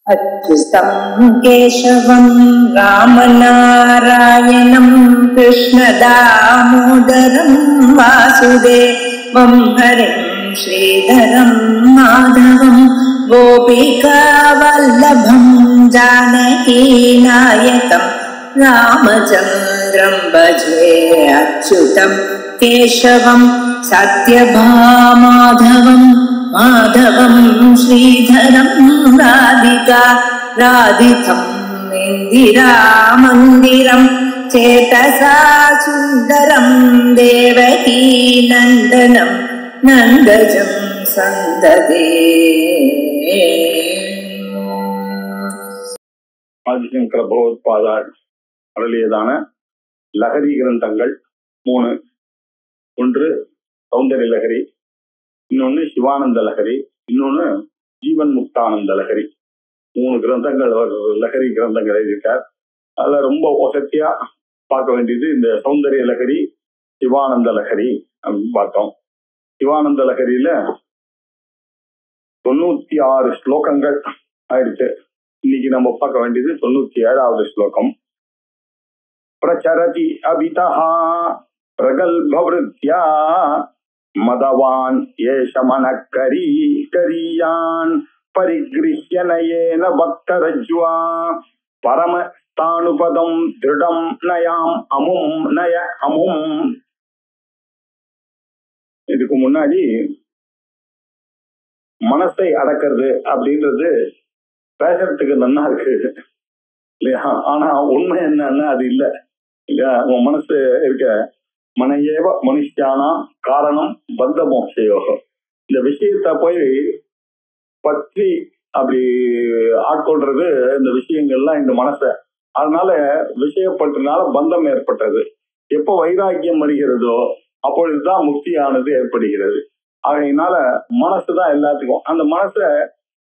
अच्युतं केशवं रामनारायणं कृष्णदामोदरं वासुदेवं हरिं श्रीधरं माधवं गोपिकावल्लभं जानकीनायकं रामचन्द्रं भजे। अच्युतं केशवं सत्यभामाधवं माधवं श्रीधरं राधिका राधितम् इन्दिरामन्दिरं चेतसा सुन्दरं देवकी नन्दनं नन्दजं सन्ददे। ஆதிசங்கர பகவத்பாதார் அருளியதான லகரி கிரந்தங்கள் 3. ஒன்று சௌந்தர்ய லகரி, இன்னொன்னு சிவானந்த லகரி, இன்னொன்னு ஜீவன் முக்தானந்த லகரி. 3 கிரந்தங்கள் லகரி கிரந்தங்கள் எழுதியிருக்கார். அதுல ரொம்ப வசதியா பார்க்க வேண்டியது இந்த சௌந்தர்ய லகரி, சிவானந்த லகரி அப்படின்னு பார்த்தோம். சிவானந்த லகரியில 96 ஸ்லோகங்கள் ஆயிடுச்சு. இன்னைக்கு நம்ம பார்க்க வேண்டியது 97வது ஸ்லோகம். பிரச்சரதி அபிதா பிரகல்பவ்ருத்யா மதவான் ஏஷமனக்கரி கரியான் பரிகிருஹ்ய நயேன பக்தரஜ்வா பரமஸ்தானுபதம் திருடம் நயாம் அமும் நய அமும். இதுக்கு முன்னாடி மனசை அடக்கிறது அப்படின்றது பேசுறதுக்கு நல்லா இருக்கு இல்லையா? ஆனா உண்மை என்னன்னா அது இல்லை இல்லையா? உன் மனசு இருக்க மனையேவ மனுஷியானா காரணம் பந்த மோட்சயோகம். இந்த விஷயத்த போய் பற்றி அப்படி ஆட்கொள்றது இந்த விஷயங்கள்லாம் இந்த மனசை. அதனால விஷயப்பட்டதுனால பந்தம் ஏற்பட்டது. எப்போ வைராக்கியம் வருகிறதோ அப்பொழுதுதான் முக்தியானது ஏற்படுகிறது. ஆகையினால மனசுதான் எல்லாத்துக்கும். அந்த மனசை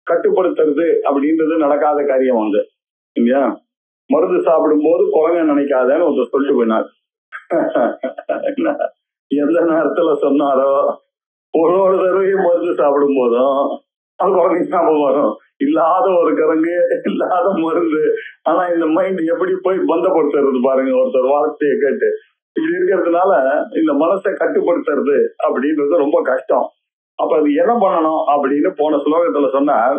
கட்டுப்படுத்துறது அப்படின்றது நடக்காத காரியம் வந்து இல்லையா? மருந்து சாப்பிடும் போது குழந்தை நினைக்காதன்னு ஒருத்தர் சொல்லிட்டு போயினார். எந்த நேரத்துல சொன்னாரோ ஒரு தடவையும் மருந்து சாப்பிடும் போதும் அது குழந்தை ஞாபகம் வரும். இல்லாத ஒரு கரங்கு, இல்லாத மருந்து. ஆனா இந்த மைண்ட் எப்படி போய் பந்தப்படுத்துறது பாருங்க ஒருத்தர் வார்த்தையை கேட்டு. இப்படி இருக்கிறதுனால இந்த மனசை கட்டுப்படுத்துறது அப்படின்றது ரொம்ப கஷ்டம். அப்ப அது என்ன பண்ணணும் அப்படின்னு போன ஸ்லோகத்துல சொன்னார்.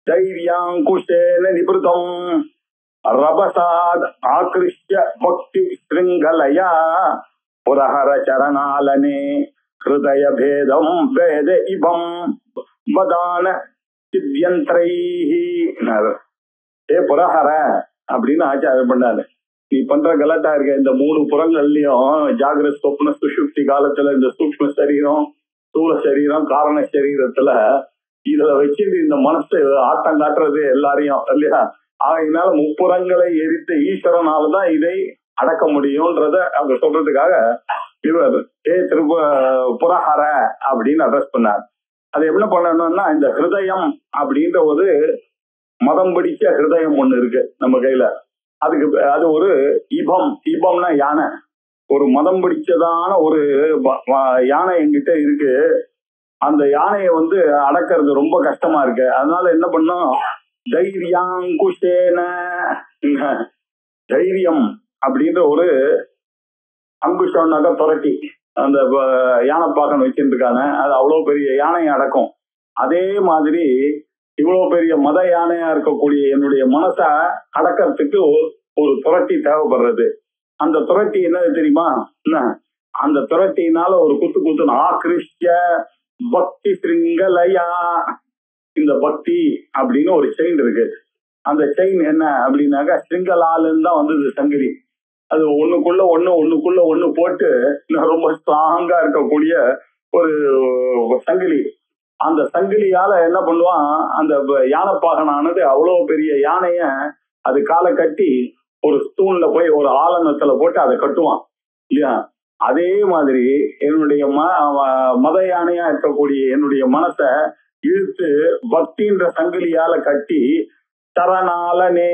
தைரியாங்குஷேன நிபுதம் ரபசாத் ஆக்ருஷ்ய பக்தி ஸ்ருங்கலயா புரஹர சரணாலனே ஹிருதய பேதம் வேத இபம் பதான சித்யந்திரைஹி. ஏ புரஹர அப்படின்னு ஆச்சாரம் பண்ணாரு. நீ பண்ற கலட்டா இருக்க இந்த 3 புறங்கள்லயும் ஜாகிரத் சொப்ன சுஷுப்தி காலத்துல இந்த சூக்ஷ்ம சரீரம், ஸ்தூல சரீரம், காரண சரீரத்துல இதுல வச்சு இந்த மனசு ஆட்டம் காட்டுறது எல்லாரையும் இல்லையா? ஆகையினால முப்புறங்களை எரித்த ஈஸ்வரனாலதான் இதை அடக்க முடியும்ன்றத அவங்க சொல்றதுக்காக இவர் புரஹர அப்படின்னு அட்ரஸ் பண்ணார். அது என்ன பண்ணணும்னா இந்த ஹிருதயம் அப்படின்ற ஒரு மதம் பிடிச்ச ஹிருதயம் ஒண்ணு இருக்கு நம்ம கையில. அதுக்கு அது ஒரு இபம். இபம்னா யானை. ஒரு மதம் பிடிச்சதான ஒரு யானை என்கிட்ட இருக்கு. அந்த யானையை வந்து அடக்கிறது ரொம்ப கஷ்டமா இருக்கு. அதனால என்ன பண்ணோம்? தைரியாங்குஷேன, தைரியம் அப்படின்ற ஒரு அங்குஷம்னாக்க துரட்டி அந்த யானைப்பாகன் வச்சுட்டு இருக்காங்க. அது அவ்வளவு பெரிய யானையை அடக்கும். அதே மாதிரி இவ்வளவு பெரிய மத யானையா இருக்கக்கூடிய என்னுடைய மனசை அடக்கிறதுக்கு ஒரு துரட்டி தேவைப்படுறது. அந்த துரட்டி என்னது தெரியுமா? அந்த துரட்டினால ஒரு குத்து ஆக்ருஷ்ய பக்தி ஸ்ருங்கலயா. இந்த பக்தி அப்படின்னு ஒரு செயின் இருக்கு. அந்த செயின் என்ன அப்படின்னாக்கா ஸ்ருங்கலாலுன்னு தான் வந்தது சங்கிலி. அது ஒண்ணுக்குள்ள ஒண்ணு போட்டு ரொம்ப ஸ்ட்ராங்கா இருக்கக்கூடிய ஒரு சங்கிலி. அந்த சங்கிலியால என்ன பண்ணுவான்? அந்த யானைப்பாகனானது அவ்வளவு பெரிய யானைய அது காலை கட்டி ஒரு ஸ்தூன்ல போய் ஒரு ஆலனத்துல போட்டு அதை கட்டுவான் இல்லையா? அதே மாதிரி என்னுடைய மத யானையா இருக்கக்கூடிய என்னுடைய மனசை இழுத்து பக்தின்ற சங்கிலியால கட்டி சரணாலனே.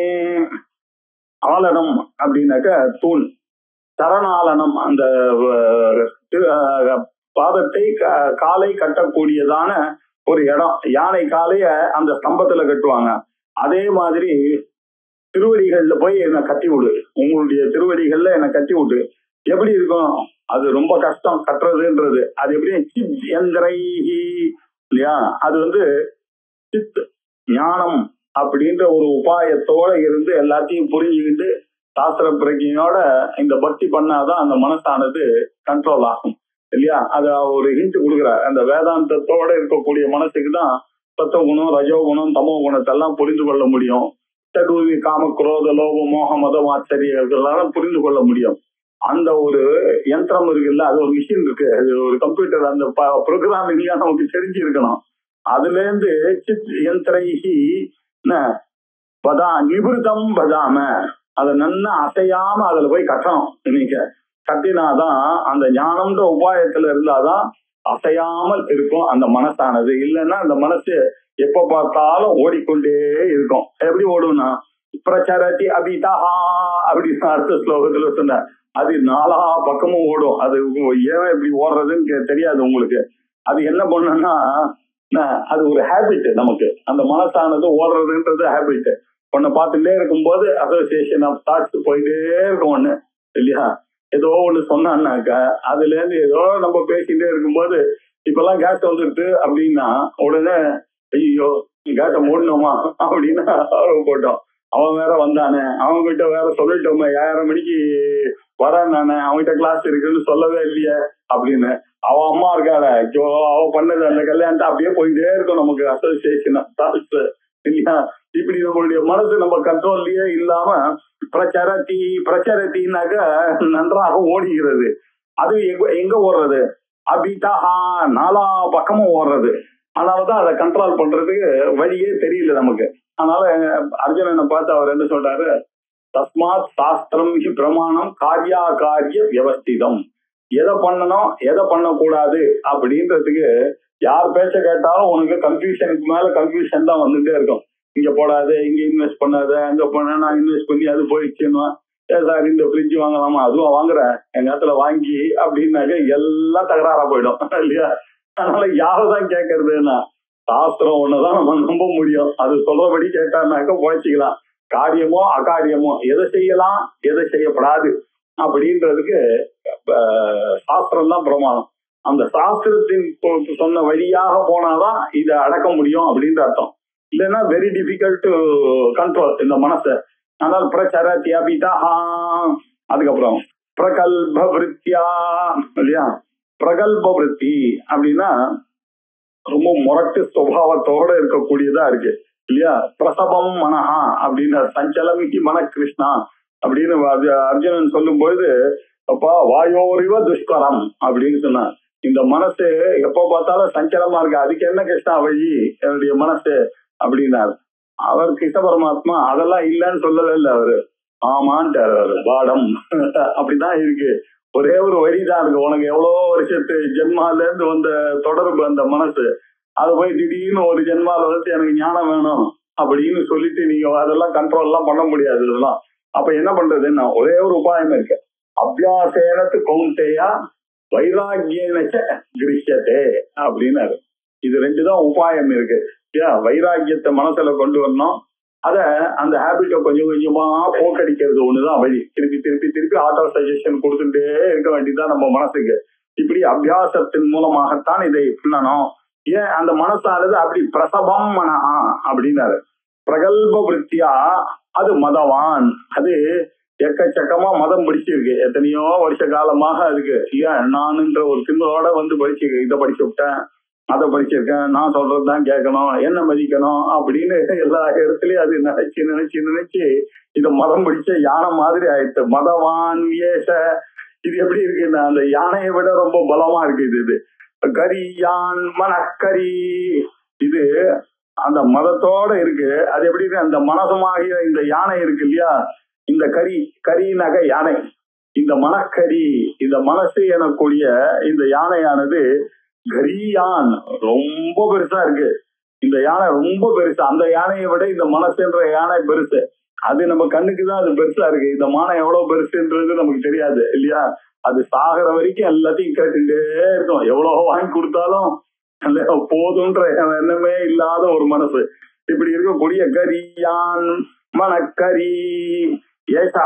ஆலனம் அப்படின்னாக்க தூண். சரணாலனம் அந்த பாதத்தை காலை கட்டக்கூடியதான ஒரு இடம். யானை காலைய அந்த ஸ்தம்பத்துல கட்டுவாங்க. அதே மாதிரி திருவடிகள்ல போய் என்னை கட்டி விடு, உங்களுடைய திருவடிகள்ல என்னை கட்டி விடு. எப்படி இருக்கும்? அது ரொம்ப கஷ்டம் கட்டுறதுன்றது. அது எப்படி சித் யந்திரைஹி இல்லையா? அது சித் ஞானம் அப்படின்ற ஒரு உபாயத்தோட இருந்து எல்லாத்தையும் புரிஞ்சுக்கிட்டு சாஸ்திர பிரஜையோட இந்த பக்தி பண்ணாதான் அந்த மனசானது கண்ட்ரோல் ஆகும் இல்லையா? அத ஒரு ஹிண்ட் கொடுக்குறார். அந்த வேதாந்தத்தோட இருக்கக்கூடிய மனசுக்கு தான் சத்தகுணம், ரஜோகுணம், தமோ குணத்தெல்லாம் புரிந்து கொள்ள முடியும். தடுவி காம குரோத லோப மோக மதம் ஆச்சரியர்களால புரிந்து கொள்ள முடியும். அந்த ஒரு யந்திரம் இருக்குல்ல, அது ஒரு மிஷின் இருக்கு, அது ஒரு கம்ப்யூட்டர், அந்த ப்ரோக்ராமிங்ல நமக்கு தெரிஞ்சு இருக்கணும். அதுல இருந்து சித் யந்திரைஹி நிபுருதம் பதாம, அதை நல்லா அசையாம அதுல போய் கட்டணும். நீங்க கட்டினாதான் அந்த ஞானம்ன்ற உபாயத்துல இருந்தாதான் அசையாமல் இருக்கும் அந்த மனசானது. இல்லைன்னா அந்த மனசு எப்ப பார்த்தாலும் ஓடிக்கொண்டே இருக்கும். எப்படி ஓடும்னா பிரச்சரதி அபிதா அப்படின்னு அடுத்த ஸ்லோகத்துல சொன்ன, அது 4 பக்கமும் ஓடும். அது ஏன் இப்படி ஓடுறதுன்னு தெரியாது உங்களுக்கு. அது என்ன பண்ணுன்னா, அது ஒரு ஹேபிட் நமக்கு. அந்த மனசானது ஓடுறதுன்றது ஹேபிட். ஒன்ன பார்த்துட்டே இருக்கும்போது அசோசியேஷன் ஆஃப் தாட்ஸ் போயிட்டே இருக்கும் ஒண்ணு இல்லையா? ஏதோ ஒண்ணு சொன்னான்னாக்க அதுல இருந்து ஏதோ நம்ம பேசிட்டே இருக்கும்போது, இப்பெல்லாம் கேஸ் வந்துருக்கு அப்படின்னா உடனே ஐயோ கேஸ மூடணுமா அப்படின்னு போட்டோம். அவன் வேற வந்தானே, அவங்க கிட்ட வேற சொல்லிட்டோமே 7:30 மணிக்கு வரேன் நானே, அவன்கிட்ட கிளாஸ் இருக்குன்னு சொல்லவே இல்லையே அப்படின்னு. அவன் அம்மா இருக்காள, அவ பண்ணது அந்த கல்யாணத்தை அப்படியே போயிட்டே இருக்கும் நமக்கு அசோசியேஷன் ஆஃப் தாட்ஸ் இல்லையா? இப்படி நம்மளுடைய மனசு நம்ம கண்ட்ரோல்லயே இல்லாம பிரச்சரத்தினாக்க நன்றாக ஓடுகிறது. அது எங்க ஓடுறது? அபிதா 4 பக்கமும் ஓடுறது. அதனாலதான் அதை கண்ட்ரோல் பண்றதுக்கு வழியே தெரியல நமக்கு. அதனால அர்ஜுனனை பார்த்து அவர் என்ன சொல்றாரு? தஸ்மாத் சாஸ்திரம் பிரமாணம் காரியா காரிய வியவஸ்திதம். எதை பண்ணணும் எதை பண்ணக்கூடாது அப்படின்றதுக்கு யார் பேச்ச கேட்டாலும் உனக்கு கன்ஃபியூஷனுக்கு மேல கன்ஃபியூஷன் தான் வந்துட்டே இருக்கும். இங்க போடாது, இங்க இன்வெஸ்ட் பண்ணாத, அங்க போனா நான் இன்வெஸ்ட் பண்ணி அது போயிடுச்சுன்னா சார் இந்த ஃப்ரிட்ஜ் வாங்கலாமா, அதுவும் வாங்குறேன் எங்க இடத்துல வாங்கி அப்படின்னாக்க எல்லாம் தகராறா போயிடும் இல்லையா? அதனால யாரதான் கேட்கறதுன்னா சாஸ்திரம் ஒண்ணுதான் நம்ம நம்ப முடியும். அது சொல்றபடி கேட்டாருனாக்க போயிச்சுக்கலாம். காரியமோ அகாரியமோ எதை செய்யலாம் எதை செய்யப்படாது அப்படின்றதுக்கு சாஸ்திரம் தான் பிரமாணம். அந்த சாஸ்திரத்தின் சொன்ன வழியாக போனாதான் இதை அடக்க முடியும் அப்படின்ற அர்த்தம். இல்லைன்னா வெரி டிஃபிகல்ட் டு கண்ட்ரோல் இந்த மனசை. ஆனால் பிரச்சரதி அபிதா, அதுக்கப்புறம் பிரகல்ப விருத்தியா இல்லையா? பிரகல்ப விருத்தி அப்படின்னா ரொம்ப முரட்டு சுபாவத்தோட இருக்கக்கூடியதா இருக்கு இல்லையா? பிரசபம் மனஹா அப்படின்னு சஞ்சலமிக்கு மன கிருஷ்ணா அப்படின்னு அர்ஜுனன் சொல்லும் பொழுது, அப்பா வாயோரிவ துஷ்கரம் அப்படின்னு சொன்னார். இந்த மனசு எப்ப பார்த்தாலும் சஞ்சலமா இருக்கு, அதுக்கு என்ன கிருஷ்ணா வழி என்னுடைய மனசு அப்படின்னாரு. அவர் கிருஷ்ண பரமாத்மா அதெல்லாம் இல்லைன்னு சொல்லவே இல்லை. அவரு ஆமான்ட்டார். அவரு பாடம் அப்படிதான் இருக்கு. ஒரே ஒரு வழிதான் இருக்கு. உனக்கு எவ்வளவோ வருஷத்து ஜென்மால இருந்து வந்த தொடர்பு அந்த மனசு, அது போய் திடீர்னு ஒரு ஜென்மால வந்து எனக்கு ஞானம் வேணும் அப்படின்னு சொல்லிட்டு நீங்க அதெல்லாம் கண்ட்ரோல் எல்லாம் பண்ண முடியாது. இதெல்லாம் அப்ப என்ன பண்றதுன்னா ஒரே ஒரு உபாயம் இருக்கு. அபியாசேனத்து கௌந்தேயா வைராகியனச்ச கிருஷ்யதே அப்படின்னாரு. இது 2 தான் உபாயம் இருக்கு. வைராகியத்தை மனசுல கொண்டு வரணும். அத அந்த ஹேபிட்டை கொஞ்சம் கொஞ்சமா போக்கடிக்கிறது ஒண்ணுதான் வழி. திருப்பி திருப்பி திருப்பி ஆட்டோ சஜஷன் கொடுத்துட்டே இருக்க வேண்டியதுதான் நம்ம மனசுக்கு. இப்படி அபியாசத்தின் மூலமாகத்தான் இதை பண்ணணும். ஏன் அந்த மனசானது அப்படி பிரசபம் மனஹா அப்படின்னாரு. பிரகல்ப விருத்தியா அது மதவான், அது எக்கச்சக்கமா மதம் படிச்சிருக்கு. எத்தனையோ வருஷ காலமாக அதுக்கு நானுன்ற ஒரு சிம்மோட படிச்சிருக்கு. இதை படிச்சு விட்டேன், அதை படிச்சிருக்கேன், நான் சொல்றதுதான் கேட்கணும், என்ன மதிக்கணும் அப்படின்னு எல்லா இடத்துலயும் அது நினைச்சு நினைச்சு நினைச்சு இதை மதம் பிடிச்ச யானை மாதிரி ஆயிடுச்சு. மதவான் ஏச. இது எப்படி இருக்குன்னா அந்த யானையை விட ரொம்ப பலமா இருக்கு. இது கரியான் மனக்கரி. இது அந்த மதத்தோட இருக்கு. அது எப்படி இருக்கு? அந்த மனசமாகிய இந்த யானை இருக்கு இல்லையா? இந்த கரினாக யானை, இந்த மனக்கரி, இந்த மனசு எனக்கூடிய இந்த யானையானது கரியான் ரொம்ப பெருசா இருக்கு. இந்த யானை ரொம்ப பெருசு. அந்த யானையை விட இந்த மனசுன்ற யானை பெருசு. அது நம்ம கண்ணுக்குதான் அது பெருசா இருக்கு. இந்த மானம் எவ்வளவு பெருசுன்றது நமக்கு தெரியாது இல்லையா? அது சாகிற வரைக்கும் எல்லாத்தையும் கேட்டுட்டே இருக்கும். எவ்வளவு வாங்கி கொடுத்தாலும் அந்த போதுன்ற எண்ணமே இல்லாத ஒரு மனசு. இப்படி இருக்கக்கூடிய கரியான் மணக்கரி ஏசா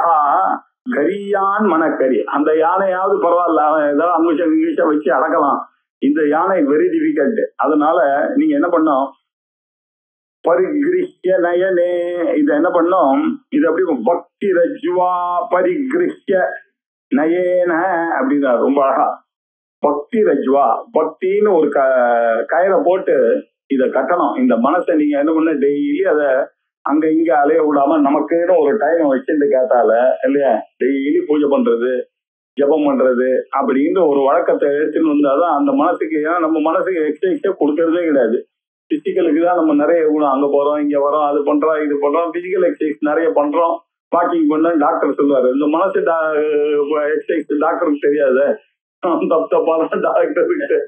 கரியான் மணக்கரி. அந்த யானையாவது பரவாயில்ல, அவன் ஏதாவது அங்குஷம் இங்கிலீஷா வச்சு அடக்கலாம். இந்த யானை வெரி டிஃபிகல்ட். அதனால நீங்க என்ன பண்ணோம், பரிகிருஷ்ய நயனே, இத என்ன பண்ணோம், இது அப்படி பக்தி ரஜ்வா பரிகிருஷ்ய நயேன அப்படின்னா ரொம்ப அழகா. பக்தி ரஜ்வா, பக்தின்னு ஒரு கயிறை போட்டு இத கட்டணும். இந்த மனசை நீங்க என்ன பண்ண, டெய்லி அதை அங்க இங்க அலைய விடாம நமக்குன்னு ஒரு டைம் வச்சுட்டு கேட்டால இல்லையா, டெய்லி பூஜை பண்றது, ஜபம் பண்றது அப்படின்னு ஒரு வழக்கத்தை எடுத்துன்னு வந்தாதான் அந்த மனசுக்கு. ஏன்னா நம்ம மனசுக்கு எக்ஸசைஸே கொடுக்கறதே கிடையாது. பிசிக்கலுக்கு தான் நம்ம நிறைய விடும், அங்க போறோம் இங்க வரோம், அது பண்றோம் இது பண்றோம், பிசிக்கல் எக்ஸசைஸ் நிறைய பண்றோம், வாக்கிங் பண்ண டாக்டர் சொல்லுவாரு. இந்த மனசு எக்ஸசைஸ் டாக்டருக்கு தெரியாது, தப்பான டாக்டருக்கு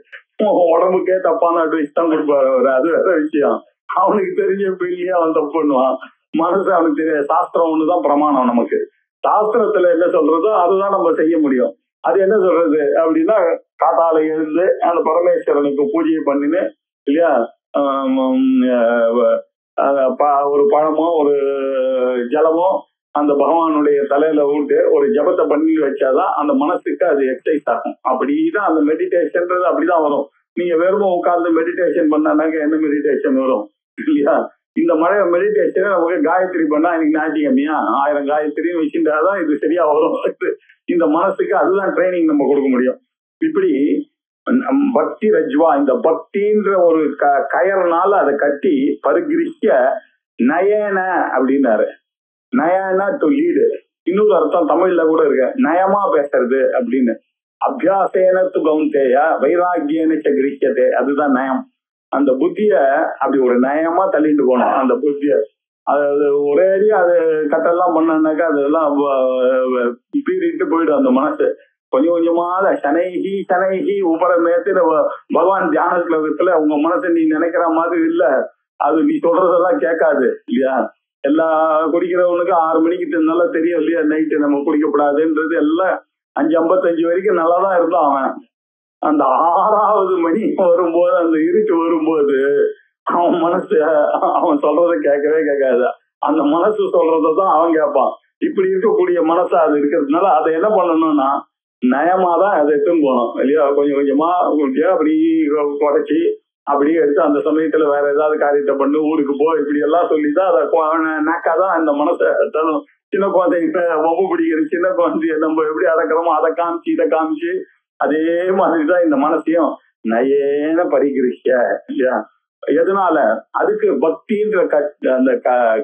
உடம்புக்கே தப்பான அட்வைஸ் தான் கொடுப்பாரு அவரு. அது வேற விஷயம். அவனுக்கு தெரிஞ்ச பிள்ளையே அவன் தப்பு பண்ணுவான். மனசு அவனுக்கு தெரியாது. சாஸ்திரம் ஒண்ணுதான் பிரமாணம். நமக்கு சாஸ்திரத்துல என்ன சொல்றதோ அதுதான் நம்ம செய்ய முடியும். அது என்ன சொல்றது அப்படின்னா, காத்தால எழுந்து அந்த பரமேஸ்வரனுக்கு பூஜையை பண்ணின்னு இல்லையா, ஒரு பழமோ ஒரு ஜலமோ அந்த பகவானுடைய தலையில விட்டு ஒரு ஜபத்தை பண்ணி வச்சாதான் அந்த மனசுக்கு அது எக்ஸசைஸ் ஆகும். அப்படிதான் அந்த மெடிடேஷன்றது அப்படிதான் வரும். நீங்க வெறும் உட்கார்ந்து மெடிடேஷன் பண்ணாங்க என்ன மெடிடேஷன் வரும் இல்லையா? இந்த மழை மெடிடேஷன் நமக்கு காயத்ரி பண்ணா இன்னைக்கு ஞாயிற்றுக்கிழமையா 1000 காயத்ரியும் வச்சுட்டாதான் இது சரியா வரும். இந்த மனசுக்கு அதுதான் ட்ரைனிங் நம்ம கொடுக்க முடியும். இப்படி பக்தி ரஜ்வா, இந்த பக்தின்ற ஒரு கயர்னால அதை கட்டி பரிகிருஷ்ய நயன அப்படின்னாரு. நயனா டு லீடு. இன்னொரு அர்த்தம் தமிழ்ல கூட இருக்கு, நயமா பேசுறது அப்படின்னு. அபியாசேன து கௌந்தேய வைராகியன கிரிக்கதே, அதுதான் நயம். அந்த புத்திய அப்படி ஒரு நயமா தள்ளிட்டு போகணும். அந்த புத்திய அது ஒரேடியா அது கட்டெல்லாம் பண்ணாக்கா அதெல்லாம் பீறிட்டு போயிடும் அந்த மனசு. கொஞ்சம் கொஞ்சமா சனைகி சனைகி உபரமேத்து பகவான் தியான ஸ்லோகத்துல உங்க மனசை நீ நினைக்கிற மாதிரி இல்ல, அது நீ சொல்றதெல்லாம் கேட்காது இல்லையா. எல்லா குடிக்கிறவனுக்கு 6 மணிக்கு நல்லா தெரியும் இல்லையா, நைட்டு நம்ம குடிக்கப்படாதுன்றது. எல்லாம் 5:55 வரைக்கும் நல்லாதான் இருந்தான் அவன். அந்த 6வது மணி வரும்போது, அந்த இருட்டு வரும்போது அவன் மனசு அவன் சொல்றத கேட்கவே கேட்காது. அந்த மனசு சொல்றதான் அவன் கேட்பான். இப்படி இருக்கக்கூடிய மனசு அது இருக்கிறதுனால அதை என்ன பண்ணணும்னா நயமாதான் அதை எடுத்துன்னு போகணும் இல்லையா. கொஞ்சம் கொஞ்சமா அப்படி குறைச்சி அப்படியே எடுத்து அந்த சமயத்துல வேற ஏதாவது காரியத்தை பண்ணு, ஊருக்கு போ, இப்படி எல்லாம் சொல்லிதான் அதை நாக்காதான் அந்த மனசை தரும். சின்ன குழந்தைங்க வம்பு பிடிக்கிற சின்ன குழந்தைய நம்ம எப்படி அடக்கிறோமோ அதை காமிச்சு இதை காமிச்சு அதே மாதிரிதான் இந்த மனசையும் நயேன பரிகிருஷ்ய இல்லையா. எதனால? அதுக்கு பக்தின்ற அந்த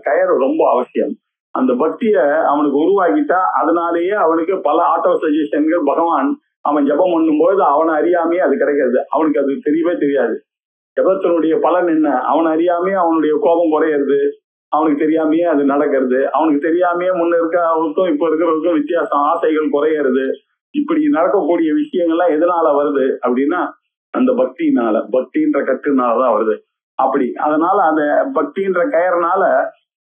கயறு ரொம்ப அவசியம். அந்த பக்திய அவனுக்கு உருவாக்கிட்டா அதனாலேயே அவனுக்கு பல ஆட்டோ சஜஷன்கள் பகவான் அவன் ஜபம் பண்ணும் போது அவனை அறியாமையே அது கிடைக்கிறது. அவனுக்கு அது தெரியவே தெரியாது. ஜபத்தினுடைய பலன் என்ன, அவன் அறியாமையே அவனுடைய கோபம் குறையிறது, அவனுக்கு தெரியாமையே அது நடக்கிறது, அவனுக்கு தெரியாமையே முன்ன இருக்கிறவருக்கும் இப்ப இருக்கிறவருக்கும் வித்தியாசம், ஆசைகள் குறையிறது. இப்படி நடக்கக்கூடிய விஷயங்கள்லாம் எதனால வருது அப்படின்னா அந்த பக்தினால, பக்தின்ற கட்டுனாலதான் வருது. அப்படி அதனால அந்த பக்தின்ற கயர்னால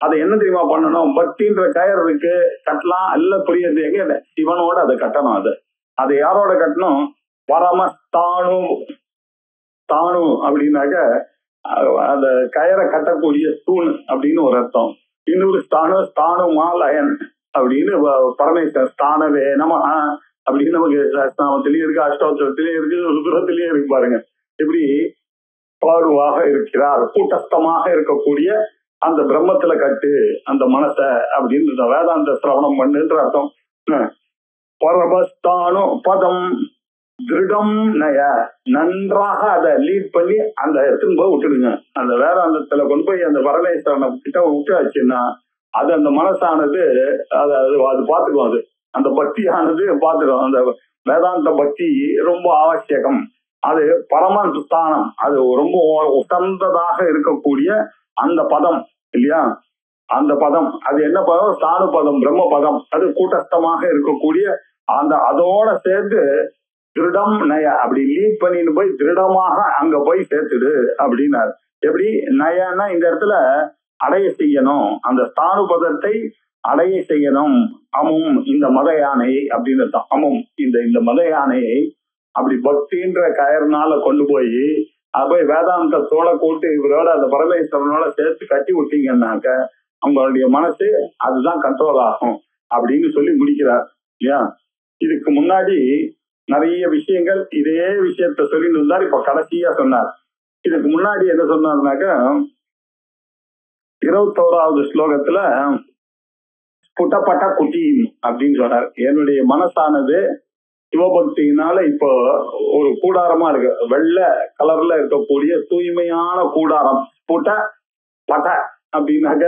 அதை என்ன தெரியுமா பண்ணணும், பக்தின்ற கயர் இருக்கு கட்டலாம் அல்ல, புரியுது எங்க சிவனோட அதை கட்டணும். அதை யாரோட கட்டணும், பரமஸ்தானு தானு அப்படின்னாக்க அந்த கயரை கட்டக்கூடிய தூண் அப்படின்னு ஒரு அர்த்தம். இன்னொரு ஸ்தானு ஸ்தானு மாலயன் அப்படின்னு பரமேஸ்வரன் ஸ்தானவே நம அப்படின்னு நமக்கு நாமத்திலயும் இருக்கு, அஷ்டோத்திரத்திலயும் இருக்கு, ருத்ரத்திலயும் இருக்கு. பாருங்க எப்படி பாடுவாக இருக்கிறார், கூட்டஸ்தமாக இருக்கக்கூடிய அந்த பிரம்மத்துல கட்டு அந்த மனசை அப்படின்னு வேதாந்த சிரவணம் பண்ணுன்ற அர்த்தம். பரமஸ்தானு பதம் திருடம் நய, நன்றாக அதை லீட் பண்ணி அந்த இடத்துக்கு போய் விட்டுடுங்க. அந்த வேதாந்தத்துல கொண்டு போய் அந்த பரமேஸ்வரனை கிட்ட விட்டாச்சுன்னா அது அந்த மனசானது அது பார்த்துக்கும். அது அந்த பக்தியானது பார்த்துடும். அந்த வேதாந்த பக்தி ரொம்ப அவசியம். அது பரமஸ்தானம், அது ரொம்ப உசந்ததாக இருக்கக்கூடிய அந்த பதம் இல்லையா. அந்த பதம் அது என்ன பதம், ஸ்தானு பதம், பிரம்ம பதம். அது கூட்டஸ்தமாக இருக்கக்கூடிய அந்த அதோட சேர்த்து திருடம் நய அப்படி லீட் பண்ணிட்டு போய் திருடமாக அங்க போய் சேர்த்துடு அப்படின்னாரு. எப்படி நயன்னா இந்த இடத்துல அடைய செய்யணும், அந்த ஸ்தானு பதத்தை அடைய செய்யணும். அமும் இந்த மத யானை அப்படின்னு அர்த்தம். அமும் இந்த மத யானையை அப்படி பக்தின்ற கயர்னால கொண்டு போய் அது போய் வேதாந்தத்தோட கூட்டு இவரோட அந்த பரமேஸ்வரனோட சேர்த்து கட்டி விட்டீங்கன்னாக்க அவங்களுடைய மனசு அதுதான் கண்ட்ரோல் ஆகும் அப்படின்னு சொல்லி முடிக்கிறார் இல்லையா. இதுக்கு முன்னாடி நிறைய விஷயங்கள் இதே விஷயத்த சொல்லிட்டு இருந்தார். இப்ப கடைசியா சொன்னார். இதுக்கு முன்னாடி என்ன சொன்னார்னாக்க 21வது ஸ்லோகத்துல புட்டப்பட்ட குட்டி அப்படின்னு சொன்னார். என்னுடைய மனசானது சிவபக்தியினால இப்போ ஒரு கூடாரமா இருக்கு. வெள்ளை கலர்ல இருக்கக்கூடிய தூய்மையான கூடாரம். புட்ட பட்ட அப்படின்னாக்க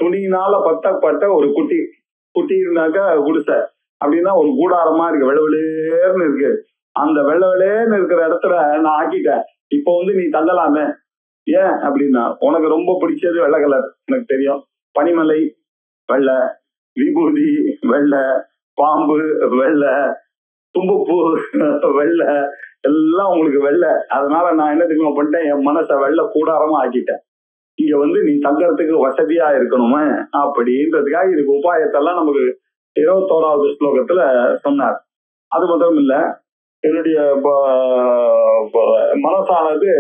துணியினால பட்டப்பட்ட ஒரு குட்டினாக்க குடிசை அப்படின்னா ஒரு கூடாரமா இருக்கு. வெள்ளவெளேர்னு இருக்கு. அந்த வெள்ளவெளேர்னு இருக்கிற இடத்துல நான் ஆக்கிட்டேன். இப்போ நீ தங்கலாமே. ஏன் அப்படின்னா உனக்கு ரொம்ப பிடிச்சது வெள்ளை கலர். எனக்கு தெரியும். பனிமலை வெள்ளை, விபூதி வெள்ளை, பாம்பு வெள்ளை, தும்புப்பூ வெள்ளை, எல்லாம் உங்களுக்கு வெள்ளை. அதனால நான் என்ன தெரியுமா பண்ணிட்டேன், என் மனசை வெள்ளை கூடாரமா ஆக்கிட்டேன். இங்க நீ தங்கறதுக்கு வசதியா இருக்கணுமே அப்படின்றதுக்காக இதுக்கு உபாயத்தெல்லாம் நமக்கு 21வது ஸ்லோகத்துல சொன்னார். அது மட்டும் இல்ல, என்னுடைய மனசானது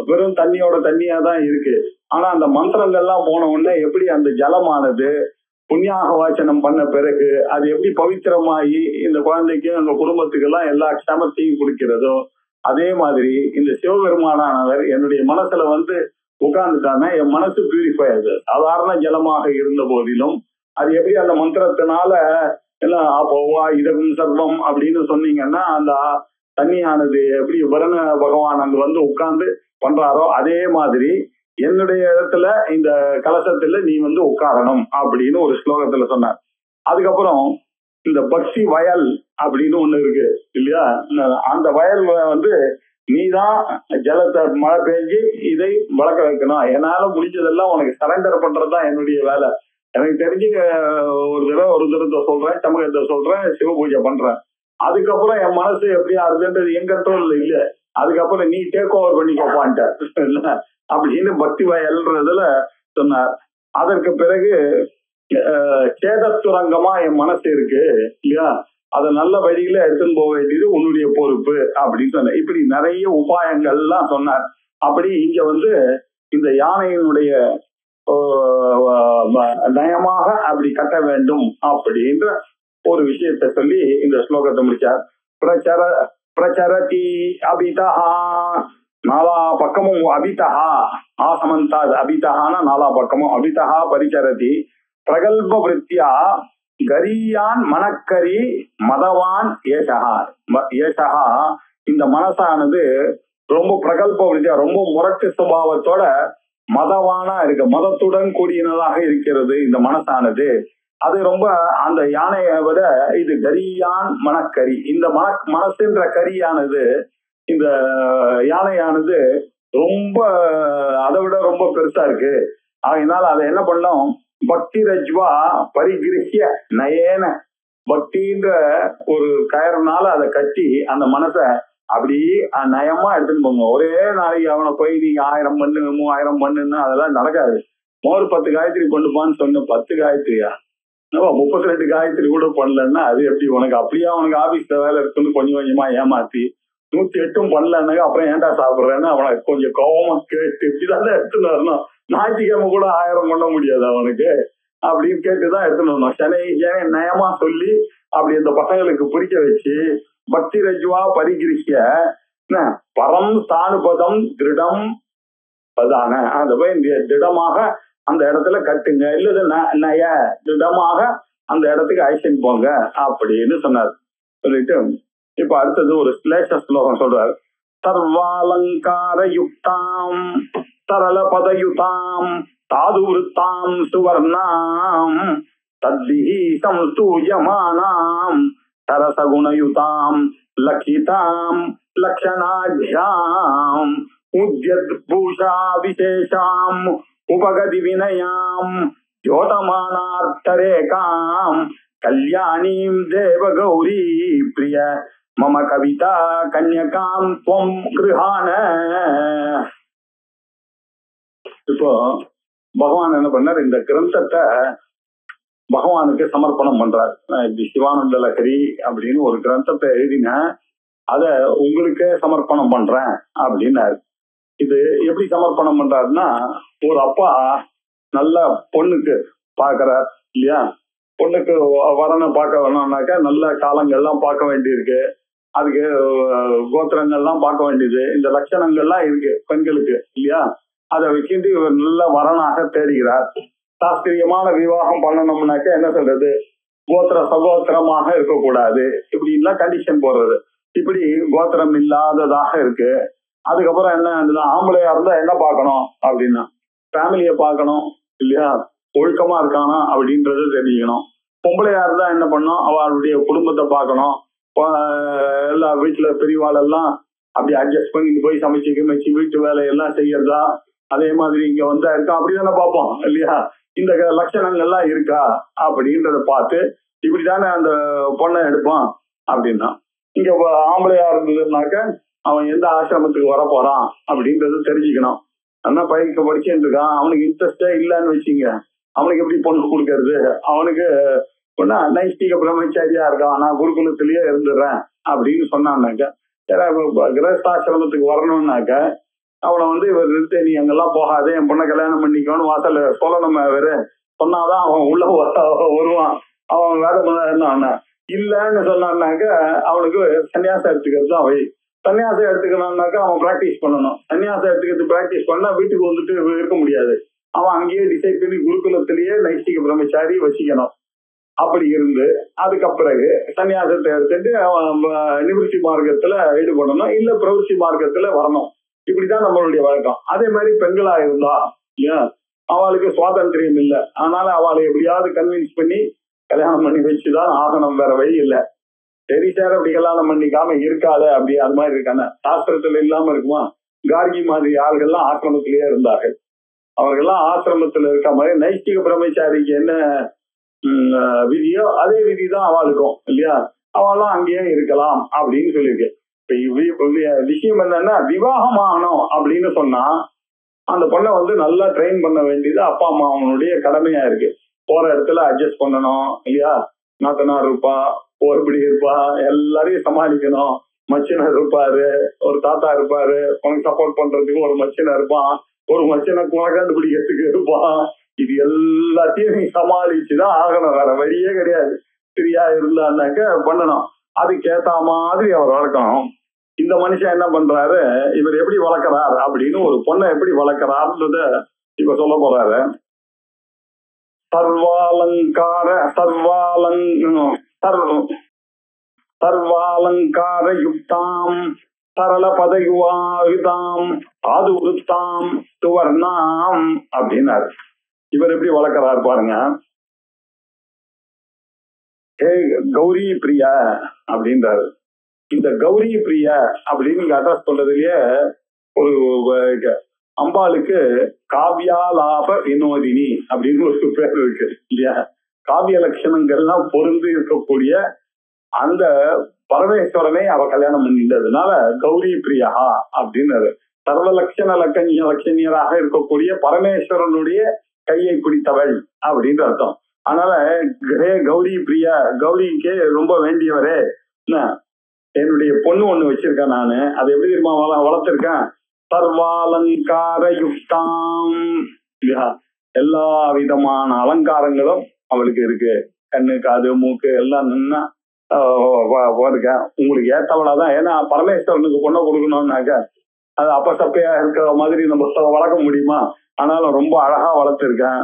வெறும் தண்ணியா தான் இருக்கு. ஆனா அந்த மந்திரங்கள்லாம் போன உடனே எப்படி அந்த ஜலமானது புண்ணியாக வாசனம் பண்ண பிறகு அது எப்படி பவித்திரமாகி இந்த குழந்தைக்கும் அந்த குடும்பத்துக்கு எல்லாம் எல்லா க்ஷமத்தையும் கொடுக்கிறதோ, அதே மாதிரி இந்த சிவபெருமானானவர் என்னுடைய மனசுல உட்கார்ந்துட்டானே என் மனசு பியூரிஃபை ஆகுது. சாதாரண ஜலமாக இருந்த போதிலும் அது எப்படி அந்த மந்திரத்தினால எல்லாம் அப்போவா இதகும் சர்வம் அப்படின்னு சொன்னீங்கன்னா அந்த தண்ணியானது எப்படி வருண பகவான் அங்க உட்கார்ந்து பண்றாரோ அதே மாதிரி என்னுடைய இடத்துல இந்த கலசத்துல நீ உட்காரணும் அப்படின்னு ஒரு ஸ்லோகத்துல சொன்னார். அதுக்கப்புறம் இந்த பக்தி வயல் அப்படின்னு ஒண்ணு இருக்கு இல்லையா. அந்த வயல் நீதான் ஜலத்தை மழை பெஞ்சு இதை வளர்க்க வைக்கணும். என்னால முடிஞ்சதெல்லாம் உனக்கு சரண்டர் பண்றதுதான் என்னுடைய வேலை. எனக்கு தெரிஞ்சு ஒரு தடவை சொல்றேன், சமூகத்தை சொல்றேன், சிவ பூஜை பண்றேன். அதுக்கப்புறம் என் மனசு எப்படி ஆகுதுன்றது என் கண்ட்ரோல்ல இல்ல. அதுக்கப்புறம் நீ டேக் ஓவர் பண்ணிக்கோப்பான்ட்ட அப்படின்னு பக்தி வயல்ன்றதுல சொன்னார். அதற்கு பிறகு சேதத்துரங்கமா என் மனசு இருக்கு இல்லையா, அதை நல்ல வழியில எடுத்துன்னு போக வேண்டியது உன்னுடைய பொறுப்பு அப்படின்னு சொன்ன. இப்படி நிறைய உபாயங்கள்லாம் சொன்னார். அப்படி இங்க இந்த யானையினுடைய நயமாக அப்படி கட்ட வேண்டும் அப்படின்ற ஒரு விஷயத்தை சொல்லி இந்த ஸ்லோகத்தை முடிச்சார். பிரச்சரதி அபிதா, நாலா பக்கமும் அபிதா, ஆசமந்தா அபிதான நாலா பக்கமும் அபிதா பரிச்சரதி பிரகல்ப விருத்தியா கரியான் மனக்கரி மதவான் ஏஷகா. இந்த மனசானது ரொம்ப பிரகல்ப விருத்தியா, ரொம்ப முரட்டு சுபாவத்தோட மதவானா இருக்கு, மதத்துடன் கூடியனதாக இருக்கிறது இந்த மனசானது. அது ரொம்ப அந்த யானையை விட இது கரியான் மனக்கரி. இந்த மனசுன்ற கரியானது இந்த யானையானது ரொம்ப அதை விட ரொம்ப பெருசா இருக்கு. அதனால அதை என்ன பண்ணோம், பக்தி ரஜ்வா பரிகிரஹ்ய நயேன, பக்தின்ற ஒரு கயறனால அதை கட்டி அந்த மனசை அப்படி நயமா எடுத்துன்னு போங்க. ஒரே நாளைக்கு அவனை போய் நீங்க 1000 பண்ணு 3000 பண்ணுன்னா அதெல்லாம் நடக்காது. மோர் 10 காயத்ரி பண்ணுப்பான்னு சொன்ன 10 காயத்ரியா 32 காயத்ரி கூட பண்ணலன்னா அது எப்படி உனக்கு? அப்படியே அவனுக்கு ஆபீஸ்ல வேலை இருக்குன்னு கொஞ்சம் கொஞ்சமா ஏமாத்தி 108 பண்ணலன்னாக்க அப்புறம் ஏன்டா சாப்பிடுறேன்னு அவனை கொஞ்சம் கோவமா கேட்டு இப்படிதான் எடுத்துன்னு வரணும். ஞாயிற்றுக்கிழமை கூட 1000 பண்ண முடியாது அவனுக்கு அப்படின்னு கேட்டுதான் எடுத்துன்னு வரணும். சனை நயமா சொல்லி அப்படி இந்த பசங்களுக்கு புரிக்க வச்சு பக்தி ரஜ்வா பரிகிரிக்க பரம் தானுபதம் திருடம் பதான அந்த போய் திடமாக அந்த இடத்துல கட்டுங்க, இல்லது நய திடமாக அந்த இடத்துக்கு அழைச்சிட்டு போங்க அப்படின்னு சொன்னார். சொல்லிட்டு இப்ப அடுத்தது ஒரு ஸ்லேஷ ஸ்லோகம் சொல்றாரு. சர்வாலங்கார யுக்தாம் சரள பதயுதாம் சாது விருத்தாம் சுவர்ணாம் தத்பிஹி சம்ஸ்தூயமானாம் சரசகுணயுதாம் லக்ஷிதாம் லக்ஷணாஜ்யாம் உத்யத் பூஷா விசேஷாம் உபகதி வினயாம் யோதமானார்த்தரேகாம் கல்யாணீம் தேவ கௌரி பிரிய மம கவிதா கன்யகாம் துவம் கிருஹான. இப்போ பகவான் என்ன பண்ணார், இந்த கிரந்தத்தை பகவானுக்கு சமர்ப்பணம் பண்றார். இப்படி சிவானந்த லஹரி அப்படின்னு ஒரு கிரந்தத்தை எழுதின அத உங்களுக்கே சமர்ப்பணம் பண்றேன் அப்படின்னாரு. இது எப்படி சமர்ப்பணம் பண்றாருன்னா, ஒரு அப்பா நல்ல பொண்ணுக்கு பாக்குறார் இல்லையா, பொண்ணுக்கு வரனை பார்க்க வேணும்னாக்கா நல்ல காலங்கள்லாம் பார்க்க வேண்டியிருக்கு, அதுக்கு கோத்திரங்கள்லாம் பார்க்க வேண்டியது, இந்த லட்சணங்கள்லாம் இருக்கு பெண்களுக்கு இல்லையா. அதை வச்சுட்டு இவர் நல்ல வரனாக தேடுகிறார். சாஸ்திரியமான விவாகம் பண்ணணும்னாக்க என்ன சொல்றது, கோத்திர சகோத்திரமாக இருக்கக்கூடாது, இப்படி எல்லாம் கண்டிஷன் போடுறது. இப்படி கோத்திரம் இல்லாததாக இருக்கு. அதுக்கப்புறம் என்ன, ஆம்பளையா இருந்தா என்ன பார்க்கணும் அப்படின்னா ஃபேமிலியை பார்க்கணும் இல்லையா, ஒழுக்கமா இருக்கானா அப்படின்றது தெரிஞ்சுக்கணும். பொம்பளையா இருந்தா என்ன பண்ணும், அவளுடைய குடும்பத்தை பார்க்கணும். எல்லா வீட்டுல பெரியவாளெல்லாம் அப்படி அட்ஜஸ்ட் பண்ணிட்டு போய் சமைச்சு வீட்டு வேலையெல்லாம் செய்யறதா, அதே மாதிரி இங்க வந்தா இருக்கா அப்படிதானே பார்ப்போம் இல்லையா. இந்த லட்சணங்கள்லாம் இருக்கா அப்படின்றத பார்த்து இப்படிதானே அந்த பொண்ணை எடுப்பான் அப்படின்னா. இங்க ஆம்பளையா இருந்ததுனாக்க அவன் எந்த ஆசிரமத்துக்கு வர போறான் அப்படின்றது தெரிஞ்சுக்கணும். அண்ணா பைக்கு படிச்சுட்டு இருக்கான், அவனுக்கு இன்ட்ரெஸ்டே இல்லைன்னு வச்சுங்க, அவனுக்கு எப்படி பொண்ணு கொடுக்கறது, அவனுக்கு நைஷ்டிக பிரம்மச்சாரியா இருக்கான், நான் குருகுலத்திலேயே இருந்துடுறேன் அப்படின்னு சொன்னான்னாக்க, கிரகஸ்தாசிரமத்துக்கு வரணும்னாக்க அவனை இவர் நிறுத்த, நீ அங்கெல்லாம் போகாதே, என் பொண்ணை கல்யாணம் பண்ணிக்கோன்னு வாசல்ல சொல்லணும். வேற சொன்னாதான் அவன் உள்ள வருவான். அவன் வேற என்ன இல்லைன்னு சொன்னான்னாக்க அவனுக்கு சன்னியாசம் எடுத்துக்கிறது தான் வழி. சன்னியாசம் எடுத்துக்கணும்னாக்கா அவன் பிராக்டிஸ் பண்ணணும். சன்னியாசம் எடுத்துக்கிறது பிராக்டிஸ் பண்ணா வீட்டுக்கு வந்துட்டு இருக்க முடியாது. அவன் அங்கேயே டிசைட் பண்ணி குருகுலத்திலேயே நைஷ்டிக பிரம்மச்சாரி வச்சுக்கணும். அப்படி இருந்து அதுக்கப்புறம் சன்னியாசத்தை எடுத்துட்டு அவன் நிவர்த்தி மார்க்கத்துல ஈடுபடணும், இல்ல பிரவர்த்தி மார்க்கத்துல வரணும். இப்படிதான் நம்மளுடைய வழக்கம். அதே மாதிரி பெண்களா இருந்தா அவளுக்கு சுவாதந்திரியம் இல்லை, அதனால அவளை எப்படியாவது கன்வின்ஸ் பண்ணி கல்யாணம் பண்ணி வச்சுதான் ஆகணும், வேற வழி இல்லை. சரி சார் அப்படி கல்யாணம் பண்ணிக்காம இருக்காத அப்படி அது மாதிரி இருக்கான சாஸ்திரத்துல இல்லாம இருக்குமா. கார்கி மாதிரி ஆள்கள்லாம் ஆசிரமத்திலேயே இருந்தார்கள். அவர்கள்லாம் ஆசிரமத்துல இருக்க மாதிரி நைஷ்டிக பிரம்மச்சாரிக்கு என்ன விதியோ அதே விதிதான் அவளுக்கும் இல்லையா, அவளும் அங்கேயே இருக்கலாம் அப்படின்னு சொல்லியிருக்கு. விஷயம் என்னன்னா, விவாகம் ஆகணும் அப்படின்னு சொன்னா அந்த பொண்ணை நல்லா ட்ரெயின் பண்ண வேண்டியது அப்பா அம்மா அவனுடைய கடமையா இருக்கு. போற இடத்துல அட்ஜஸ்ட் பண்ணணும் இல்லையா, நாத்தனார் இருப்பா, ஒருபடி இருப்பா, எல்லாரையும் சமாளிக்கணும். மச்சினர் இருப்பாரு, ஒரு தாத்தா இருப்பாரு, உனக்கு சப்போர்ட் பண்றதுக்கு ஒரு மச்சினர் இருப்பான், ஒரு மச்சினை கண்டுபிடிக்கிறதுக்கு இருப்பான். இது எல்லாத்தையும் நீ சமாளிச்சுதான் ஆகணும், வேற வழியே கிடையாது. சரியா இருந்தான்னாக்க பண்ணணும். அதுக்கேத்த மாதிரி அவர் வளர்க்கணும். இந்த மனுஷன் என்ன பண்றாரு, இவர் எப்படி வளர்க்கிறார் அப்படின்னு, ஒரு பொண்ணை எப்படி வளர்க்கிறார்ன்றத இப்ப சொல்ல போறாரு. சர்வாலங்கார யுக்தாம் சரள பதயுவாயுதாம் ஆது உருத்தாம் சுவர்ணாம் அப்படின்னாரு. இவர் எப்படி வளர்க்கிறார் பாருங்க. ஹே கௌரி பிரியா அப்படின்றாரு. இந்த கௌரி பிரியா அப்படின்னு அட்ரஸ் பண்றதுலயே ஒரு அம்பாளுக்கு காவியாலாப வினோதினி அப்படின்னு ஒரு பேர் இருக்கு இல்லையா. காவிய லட்சணங்கள்லாம் பொருந்து இருக்கக்கூடிய அந்த பரமேஸ்வரனை அவ கல்யாணம் பண்ணிட்டதுனால கௌரி பிரியா அப்படின்னாரு. சர்வ லட்சணியராக இருக்கக்கூடிய பரமேஸ்வரனுடைய கையை பிடித்தவள் அப்படின்னு அர்த்தம். அதனால ஹே கௌரி பிரியா, கௌரிக்கு ரொம்ப வேண்டியவரே, என்னுடைய பொண்ணு ஒண்ணு வச்சிருக்கேன் நானு, அதை எப்படி தெரியுமா வளர்த்திருக்கேன், சர்வாலங்கார யுக்தாம் இல்லையா, எல்லா விதமான அலங்காரங்களும் அவளுக்கு இருக்கு. கண்ணு காது மூக்கு எல்லாம் நின்னா இருக்கேன், உங்களுக்கு ஏத்தவளாதான். ஏன்னா பரமேஸ்வரனுக்கு பொண்ணை கொடுக்கணும்னாக்க அது அப்பசப்பையா இருக்கிற மாதிரி நம்ம வளர்க்க முடியுமா, ஆனாலும் ரொம்ப அழகா வளர்த்திருக்கேன்.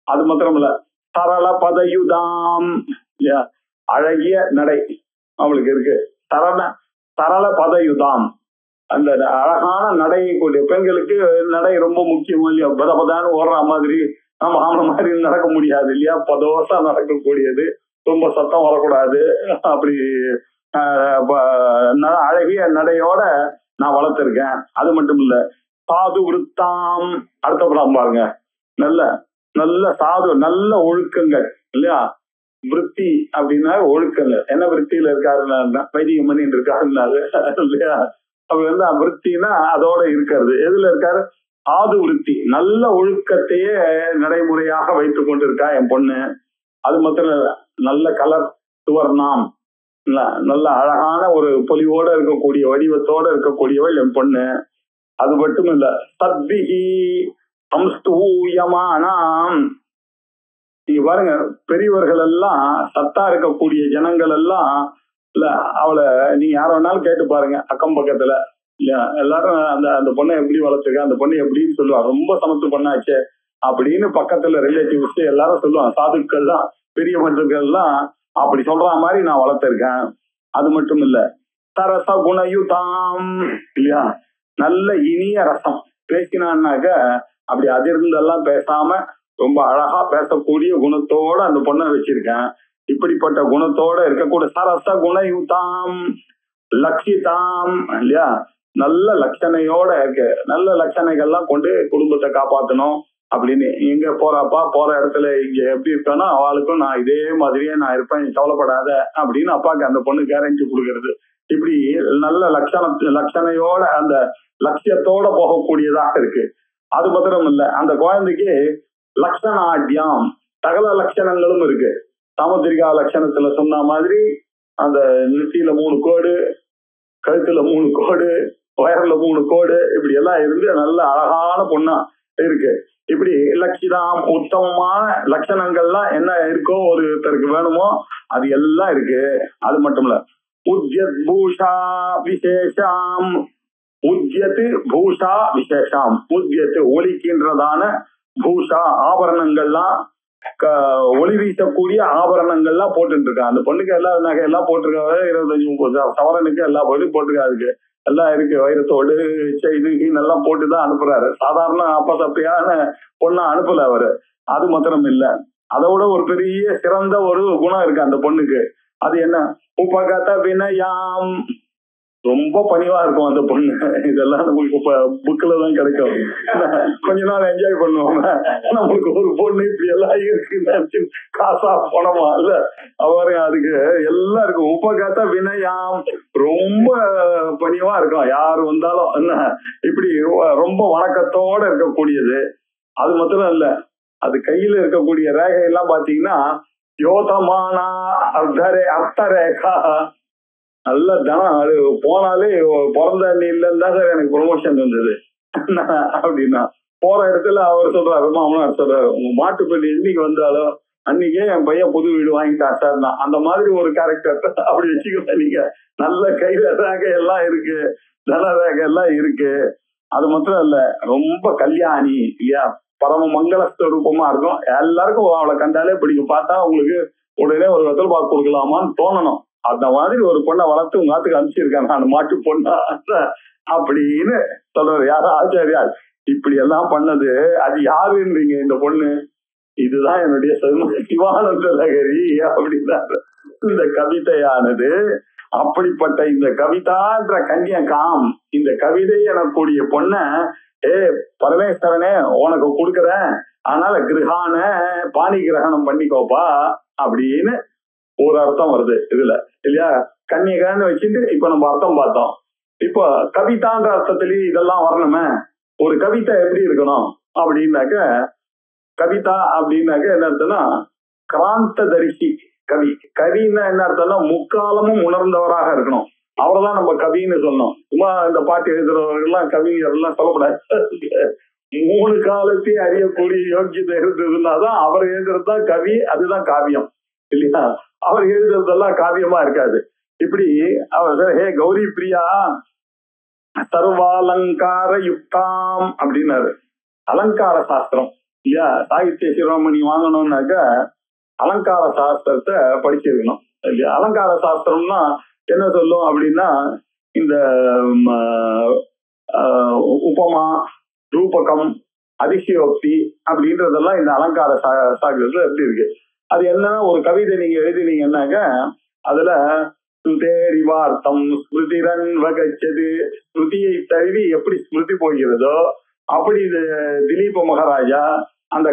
அது மாத்திரம் இல்ல, சரள பதயுதாம் இல்லையா, அழகிய நடை அவளுக்கு இருக்கு. சரள பதயுதாம், அந்த அழகான நடையை கூடிய பெண்களுக்கு நடை ரொம்ப முக்கியம் இல்லையா. பதபதான்னு ஓடுற மாதிரி நம்ம ஆன மாதிரி நடக்க முடியாது இல்லையா, பதோசா நடக்கக்கூடியது, ரொம்ப சத்தம் வரக்கூடாது. அப்படி அழகிய நடையோட நான் வளர்த்திருக்கேன். அது மட்டும் இல்ல, சாது விருத்தாம் அடுத்த படம் பாருங்க, நல்ல நல்ல சாது, நல்ல ஒழுக்கங்கள் இல்லையா. விருத்தி அப்படின்னா ஒழுக்கங்கள், என்ன விருத்தியில இருக்காருன்னா வைதிகம் பண்ணிட்டு இருக்காருன்னாரு இல்லையா. அப்படி விருத்தினா அதோட இருக்கிறது, எதுல இருக்காரு, சாது விருத்தி, நல்ல ஒழுக்கத்தையே நடைமுறையாக வைத்துக் கொண்டு இருக்கா என் பொண்ணு. அது மாத்திரம் நல்ல கலர் சுவர்ணாம், நல்ல அழகான ஒரு பொலிவோட இருக்கக்கூடிய வடிவத்தோட இருக்கக்கூடியவள் என் பொண்ணு. அது மட்டும் இல்ல, சத்பிகி சம்ஸ்தூயமானாம். நீங்க பாருங்க, பெரியவர்கள் எல்லாம் சத்தா இருக்கக்கூடிய ஜனங்கள் எல்லாம் இல்ல அவளை நீங்க யார வேணாலும் கேட்டு பாருங்க அக்கம் பக்கத்துல இல்லையா, எல்லாரும் அந்த பொண்ணை எப்படி வளர்த்துருக்க, அந்த பொண்ணு எப்படின்னு சொல்லுவாங்க. ரொம்ப சமத்து பொண்ணாச்சே அப்படின்னு பக்கத்துல ரிலேட்டிவ்ஸ் எல்லாரும் சொல்லுவாங்க. சாதுக்கள் தான், பெரிய மனிதர்கள் எல்லாம் அப்படி சொல்ற மாதிரி நான் வளர்த்திருக்கேன். அது மட்டும் இல்ல, சரச குணயுதாம் இல்லையா, நல்ல இனிய ரசம். பேசினான்னாக்க அப்படி அதிர்ந்தெல்லாம் பேசாம ரொம்ப அழகா பேசக்கூடிய குணத்தோட அந்த பொண்ணை வச்சிருக்கேன். இப்படிப்பட்ட குணத்தோட இருக்கக்கூடிய சரச குணயுதாம் லட்சிதாம் இல்லையா, நல்ல லட்சணையோட இருக்கு. நல்ல லட்சணைகள்லாம் கொண்டு குடும்பத்தை காப்பாற்றணும் அப்படின்னு. எங்க போறப்பா போற இடத்துல இங்க எப்படி இருக்கானோ அவளுக்கும் நான் இதே மாதிரியே நான் இருப்பேன், கவலைப்படாத அப்படின்னு அப்பாவுக்கு அந்த பொண்ணு கேரண்டி கொடுக்கறது. இப்படி நல்ல லட்சணையோட அந்த லட்சியத்தோட போகக்கூடியதாக இருக்கு. அது மாத்திரம் இல்ல, அந்த குழந்தைக்கு லட்சணாட்யம் சகல லட்சணங்களும் இருக்கு. சாமுத்திரிகா லட்சணத்துல சொன்ன மாதிரி அந்த நெத்தியில 3 கோடு, கழுத்துல 3 கோடு, வயர்ல 3 கோடு, இப்படி எல்லாம் இருந்து நல்ல அழகான பொண்ணா இருக்கு. இப்படி லட்சிதாம் உத்தமமான லட்சணங்கள்லாம் என்ன இருக்கோ ஒருத்தருக்கு வேணுமோ அது எல்லாம் இருக்கு. அது மட்டும் இல்ல, உத்யத் பூஷா விசேஷாம், உத்யத்து பூஷா விசேஷாம், உத்யத்து ஒலிக்கின்றதான பூஷா ஆபரணங்கள்லாம் ஒளி வீசக்கூடிய ஆபரணங்கள்லாம் போட்டுட்டு இருக்கா. அந்த பொண்ணுக்கு எல்லாம் நகை எல்லாம் போட்டிருக்காங்க. 25-30 சவரனுக்கு எல்லா பொருளும் போட்டிருக்காருக்கு. எல்லாம் இருக்கு, வைரத்தோடு இது நல்லா போட்டுதான் அனுப்புறாரு. சாதாரண அப்பசப்பையான பொண்ணா அனுப்பல அவரு. அது மாத்திரம் இல்ல, அதை விட ஒரு பெரிய சிறந்த ஒரு குணம் இருக்கு அந்த பொண்ணுக்கு. அது என்ன, உபகத வினயாம், ரொம்ப பணிவா இருக்கும் அந்த பொண்ணு. இதெல்லாம் நம்மளுக்கு இப்ப புக்ல தான் கிடைக்கும். கொஞ்ச நாள் என்ஜாய் பண்ணுவாங்க. நம்மளுக்கு ஒரு பொண்ணு இப்படி எல்லாம் இருக்கு, காசா பணமா இல்ல அவரு, அதுக்கு எல்லாம் இருக்கும். உபகத வினயாம், ரொம்ப பணிவா இருக்கும் யாரு வந்தாலும் என்ன, இப்படி ரொம்ப வணக்கத்தோட இருக்கக்கூடியது. அது மாத்திரம் இல்ல, அது கையில இருக்கக்கூடிய ரேகையெல்லாம் பாத்தீங்கன்னா யோதமானா அர்த்தரேகா, நல்ல தனம். அது போனாலே பிறந்த அண்ணில சார் எனக்கு ப்ரொமோஷன் வந்தது அப்படின்னா போற இடத்துல அவர் சொல்றாரு, மாமனார் சொல்றாரு, உங்க மாட்டு பெண்ணு இன்னைக்கு வந்தாலும் அன்னைக்கே என் பையன் புது வீடு வாங்கிட்டான் சார். அந்த மாதிரி ஒரு கேரக்டர் அப்படி வச்சுக்கோங்க நீங்க. நல்ல கையில ரேகை எல்லாம் இருக்கு, தன ரேகை எல்லாம் இருக்கு. அது மாத்திரம் இல்ல, ரொம்ப கல்யாணி இல்லையா, பரம மங்களஸ்வரூபமா இருக்கும். எல்லாருக்கும் அவளை கண்டாலே பிடிக்கும். பார்த்தா உங்களுக்கு உடனே ஒரு வெத்தல் பாக்கு கொடுக்கலாமான்னு தோணணும். அந்த மாதிரி ஒரு பொண்ணை வளர்த்து உங்க ஆத்துக்கு அனுப்பிச்சிருக்கேன் நான், மாட்டு பொண்ணா அப்படின்னு சொல்றாரு. யாரோ ஆச்சாரியார் இப்படி எல்லாம் பண்ணது அது யாருன்றீங்க? இந்த பொண்ணு இதுதான் என்னுடைய சிவானந்த லகரி அப்படின்னாரு. இந்த கவிதையானது அப்படிப்பட்ட இந்த கவிதான்ற கன்யகாம், இந்த கவிதை எனக்கூடிய பொண்ண பரமேஸ்வரனே உனக்கு கொடுக்குறேன், அதனால கிரகான பாணி கிரகணம் பண்ணிக்கோப்பா அப்படின்னு ஒரு அர்த்தம் வருது இதுல இல்லையா. கன்னியகான்னு வச்சுட்டு இப்ப நம்ம அர்த்தம் பார்த்தோம். இப்போ கவிதான்ற அர்த்தத்திலேயே இதெல்லாம் வரணுமே. ஒரு கவிதை எப்படி இருக்கணும் அப்படின்னாக்க, கவிதா அப்படின்னாக்க என்ன அர்த்தம்னா கிராந்த தரிசி கவி. கவின்னா என்ன அர்த்தம்னா முக்காலமும் உணர்ந்தவராக இருக்கணும். அவர்தான் நம்ம கவின்னு சொன்னோம். சும்மா இந்த பாட்டு எழுதுறவர்கள்லாம் கவிஞர்லாம் சொல்லக்கூடாது. 3 காலத்தையும் அறியக்கூடிய யோக்கியதை இருந்ததுன்னாதான் அவர் எழுதுறதுதான் கவி, அதுதான் காவியம் இல்லையா. அவர் எழுதுறதெல்லாம் காவியமா இருக்காது. இப்படி அவர் ஹே கௌரி பிரியா சர்வாலங்கார யுக்தாம் அப்படின்னாரு. அலங்கார சாஸ்திரம் இல்லையா, சாகித்ய சிரோமணி வாங்கணும்னாக்க அலங்கார சாஸ்திரத்தை படிச்சிருக்கணும் இல்லையா. அலங்கார சாஸ்திரம்னா என்ன சொல்லும் அப்படின்னா, இந்த உபமா, ரூபகம், அதிசயோக்தி அப்படின்றதெல்லாம் இந்த அலங்கார சாஸ்திரத்துல எப்படி இருக்கு. அது என்னன்னா, ஒரு கவிதை நீங்க எழுதினீங்கன்னாக்க அதுல சுதேரிவார்த்தம் ஸ்மிருதிரன் வகச்சது, ஸ்மிருதியை தழுவி எப்படி ஸ்மிருதி போகிறதோ அப்படி இது திலீப மகாராஜா அந்த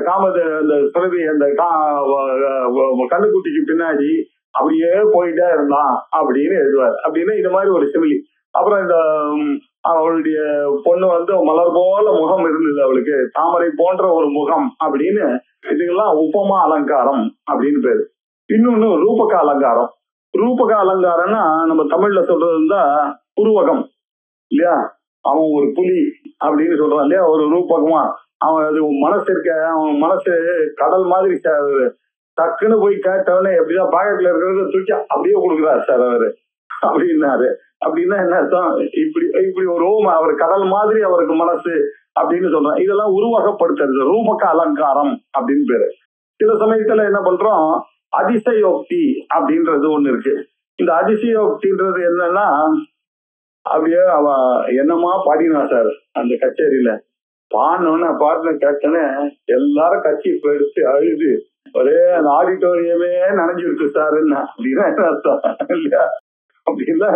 அந்த ஸ்மிருதி அந்த கண்ணுக்குட்டிக்கு பின்னாடி அப்படியே போயிட்டே இருந்தான் அப்படின்னு எழுதுவார். அப்படின்னா இது மாதிரி ஒரு சிமிலி. அப்புறம் இந்த அவளுடைய பொண்ணு மலர் போல முகம் இருந்தது, அவளுக்கு தாமரை போன்ற ஒரு முகம் அப்படின்னு. இதுக்கெல்லாம் உபமா அலங்காரம் அப்படின்னு பேரு. இன்னொன்னு ரூபக அலங்காரம். ரூபக அலங்காரம்னா நம்ம தமிழ்ல சொல்றது இருந்தா உருவகம் இல்லையா. அவன் ஒரு புலி அப்படின்னு சொல்றான் இல்லையா, ஒரு ரூபகமா. அவன் அது மனசு இருக்க, அவன் மனசு கடல் மாதிரி டக்குன்னு போய் கேட்டவனே எப்படிதான் பாக்கெட்ல இருக்கிறத தூக்கி அப்படியே கொடுக்குறாரு சார் அவரு அப்படின்னாரு. அப்படின்னா என்ன அர்த்தம்? இப்படி இப்படி ஒரு அவர் கடல் மாதிரி அவருக்கு மனசு அப்படின்னு சொல்றான். இதெல்லாம் உருவகப்படுத்துறது ரூபக அலங்காரம் அப்படின்னு பேரு. சில சமயத்துல என்ன பண்றோம், அதிசயோக்தி அப்படின்றது ஒண்ணு இருக்கு. இந்த அதிசயோக்தின்றது என்னன்னா, அப்படியே அவ என்னமா பாடினா சார் அந்த கச்சேரியில. பாடின கேட்டனே எல்லாரும் கட்சி எடுத்து அழுது ஒரே அந்த ஆடிட்டோரியமே நனைஞ்சிருக்கு சாருன்னா. அப்படின்னா என்ன அர்த்தம் இல்லையா? அப்படின்னா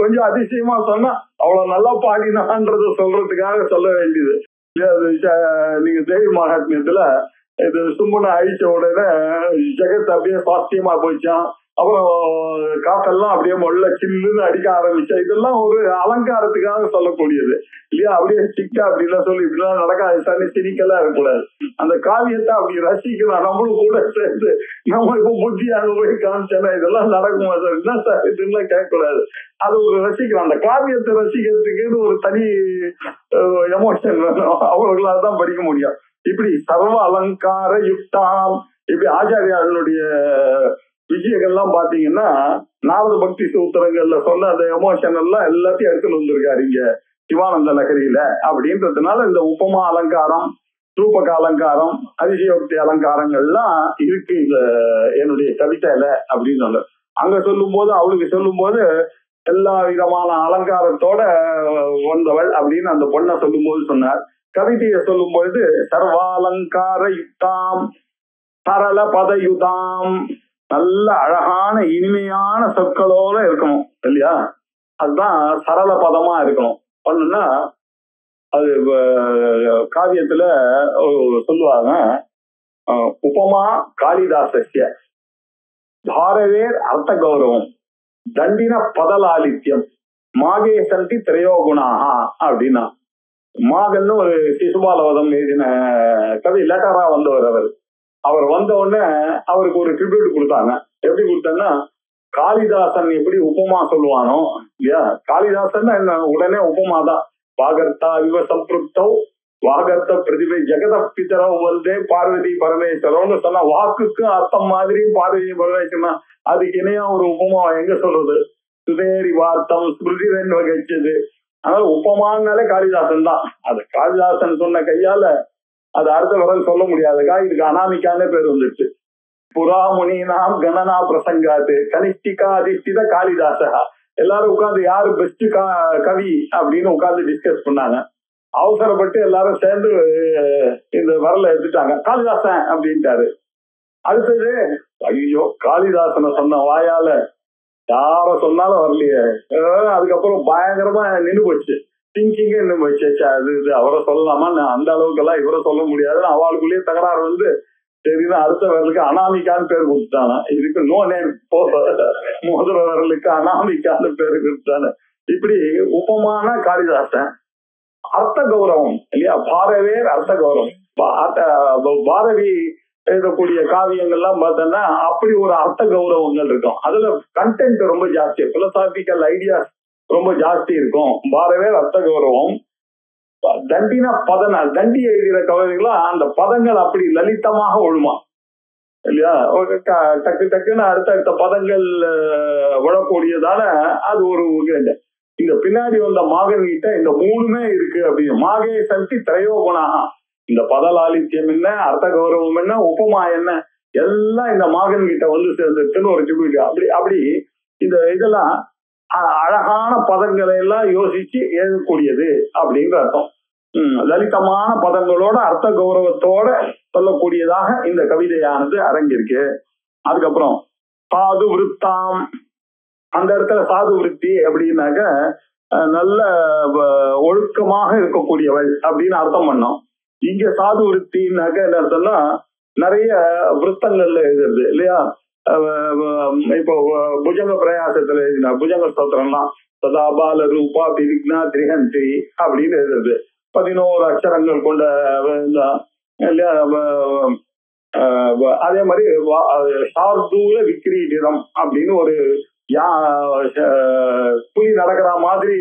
கொஞ்சம் அதிசயமா சொன்னா அவ்வளவு நல்லா பாடினான்றத சொல்றதுக்காக சொல்ல வேண்டியது. நீங்க தேவி மகாத்மியத்துல இது சும்மனை அழிச்ச உடனே ஜெகத் அப்படியே சாஸ்தியமா போயிச்சான். அப்புறம் காத்தெல்லாம் அப்படியே மொள்ள சில்லுன்னு அடிக்க ஆரம்பிச்சா. இதெல்லாம் ஒரு அலங்காரத்துக்காக சொல்லக்கூடியது இல்லையா. அப்படியே சிக்கா அப்படிலாம் சொல்லி இப்படிலாம் நடக்காது சார், சிரிக்கெல்லாம் இருக்கக்கூடாது. அந்த காவியத்தை அப்படி ரசிக்கலாம். நம்மளும் கூட சேர்ந்து நம்ம இப்ப புத்தியாக போய் காமிச்சேன்னா இதெல்லாம் நடக்குமா சார், என்ன சார் இதெல்லாம் கேட்கக்கூடாது. அது ஒரு ரசிக்கலாம். அந்த காவியத்தை ரசிக்கிறதுக்குன்னு ஒரு தனி எமோஷன் வேணும். அவர்களால தான் படிக்க முடியும். இப்படி சர்வ அலங்கார யுக்தாம், இப்படி ஆச்சாரியாருடைய விஷயங்கள்லாம் பாத்தீங்கன்னா நாரத பக்தி சூத்திரங்கள்ல சொன்ன அந்த எமோஷன் எல்லாம் எல்லாத்தையும் எடுத்துட்டு வந்திருக்காரு இங்க சிவானந்த நகரியில. அப்படின்றதுனால இந்த உபமா அலங்காரம், ரூபக அலங்காரம், அதிசயோக்தி அலங்காரங்கள்லாம் இருக்கு இந்த என்னுடைய கவிதையில அப்படின்னு அங்க சொல்லும் போது, அவளுக்கு சொல்லும் போது எல்லா விதமான அலங்காரத்தோட வந்தவள் அப்படின்னு அந்த பொண்ணை சொல்லும் போது சொன்னார். கவிதையை சொல்லும் பொழுது சர்வாலங்கார யுக்தாம் சரள பதயுதாம், நல்ல அழகான இனிமையான சொற்களோட இருக்கணும் இல்லையா. அதுதான் சரள பதமா இருக்கணும். ஒண்ணுன்னா அது காவியத்துல சொல்லுவாங்க, உபமா காளிதாசஸ்ய பாரவேர் அர்த்த கௌரவம் தண்டின பதலாலித்யம் மாகே சந்தி திரையோகுணாகா அப்படின்னா. மாகன்னு ஒரு சிசுபாலவதம் எழுதின கவி லெட்டரா வந்தவர். அவர் வந்த உடனே அவருக்கு ஒரு ட்ரிபியூட் கொடுத்தாங்க. எப்படி கொடுத்தாங்கன்னா, காளிதாசன் எப்படி உபமா சொல்லுவானோ இல்லையா, காளிதாசன் என்ன உடனே உபமா தான். வாகர்த்தா விவ சம்பிருப்தோ வாகர்த்த பிரதிபை ஜெகத பிதரோ வந்தே பார்வதி பரமேஸ்வரோன்னு சொன்னா வாக்குக்கு அர்த்தம் மாதிரி பார்வதி பரமேஸ்வரன் அதுக்கு இணையா ஒரு உபமா எங்க சொல்றது? சுதேரி வார்த்தம் ஸ்மிருதிவன் வகிச்சது. அதனால உபமானாலே காளிதாசன் தான். அது காளிதாசன் சொன்ன கையால அது அடுத்த வரல் சொல்ல முடியாதுக்கா. இதுக்கு அனாமிக்கான பேர் வந்துருச்சு. புறாமுனி நாம் கணனா பிரசங்காத்து கனிஷ்டிகா அதிஷ்டித காளிதாசகா. எல்லாரும் உட்கார்ந்து யாரு பெஸ்ட் கவி அப்படின்னு உட்கார்ந்து டிஸ்கஸ் பண்ணாங்க. அவசரப்பட்டு எல்லாரும் சேர்ந்து இந்த வரல எடுத்துட்டாங்க. காளிதாசன் அப்படின்ட்டாரு. அடுத்தது ஐயோ காளிதாசனை சொன்ன வாயால யார சொன்னாலும் வரலையே. அதுக்கப்புறம் பயங்கரமா நின்று போச்சு, திங்கிங்கே நின்று போச்சு. அது இது அவரை சொல்லலாமா, அந்த அளவுக்கு எல்லாம் இவரை சொல்ல முடியாதுன்னு அவளுக்குள்ளேயே தகராறு வந்து சரிதான் அடுத்த வரலுக்கு அனாமிக்கான்னு பேர் கொடுத்துட்டாங்க. இதுக்கு நோ நேம் முதல் வரலுக்கு அனாமிக்கான்னு பேரு கொடுத்தாங்க. இப்படி உபமான காளிதாசன். அர்த்த கௌரவம் இல்லையா, பாரவேர் அர்த்த கௌரவம். பாரதி எழுதக்கூடிய காவியங்கள்லாம் பார்த்தோம்னா அப்படி ஒரு அர்த்த கௌரவங்கள் இருக்கும். அதுல கண்டென்ட் ரொம்ப ஜாஸ்தி, பிலோசாபிக்கல் ஐடியாஸ் ரொம்ப ஜாஸ்தி இருக்கும். பாரவேர் அர்த்த கௌரவம். தண்டின பதன தண்டி எழுதுகிற கவிதைகளாம் அந்த பதங்கள் அப்படி லலிதமாக ஒழுமா இல்லையா, டக்கு டக்குன்னு அடுத்தடுத்த பதங்கள் விழக்கூடியதால அது ஒரு இந்த பின்னாடி வந்த மாகன் கிட்ட இந்த மூணுமே இருக்கு. அப்படின்னு மாகே சந்தி திரையோகுணாக, இந்த பதலாலித்யம் என்ன, அர்த்த கௌரவம் என்ன, உபமா என்ன, எல்லாம் இந்த மாகன் கிட்ட வந்து சேர்ந்துருக்குன்னு ஒரு டிபியூட். அப்படி அப்படி இந்த இதெல்லாம் அழகான பதங்களை எல்லாம் யோசிச்சு எழுதக்கூடியது அப்படிங்கிற அர்த்தம். லலிதமான பதங்களோட அர்த்த கௌரவத்தோட சொல்லக்கூடியதாக இந்த கவிதையானது அரங்கிருக்கு. அதுக்கப்புறம் சாது விருத்தாம், அந்த இடத்துல சாது விருத்தி அப்படின்னாக்க நல்ல ஒழுக்கமாக இருக்கக்கூடியவள் அப்படின்னு அர்த்தம் பண்ணோம். இங்க சாது விருத்தின்னாக்க என்ன அர்த்தம்னா நிறைய விருத்தங்கள்ல எழுதுறது இல்லையா. இப்போ புஜங்க பிரயாசத்துல எழுதினா புஜங்க ஸ்தோத்திரம்லாம் சதா பால ரூபா விக்னா திரிஹந்தி அப்படின்னு எழுதுறது. 11 அக்ஷரங்கள் கொண்ட இல்லையா அதே மாதிரி சார்தூல விக்கிரீடிதம் அப்படின்னு ஒரு புலி நடக்கிற மாதிரி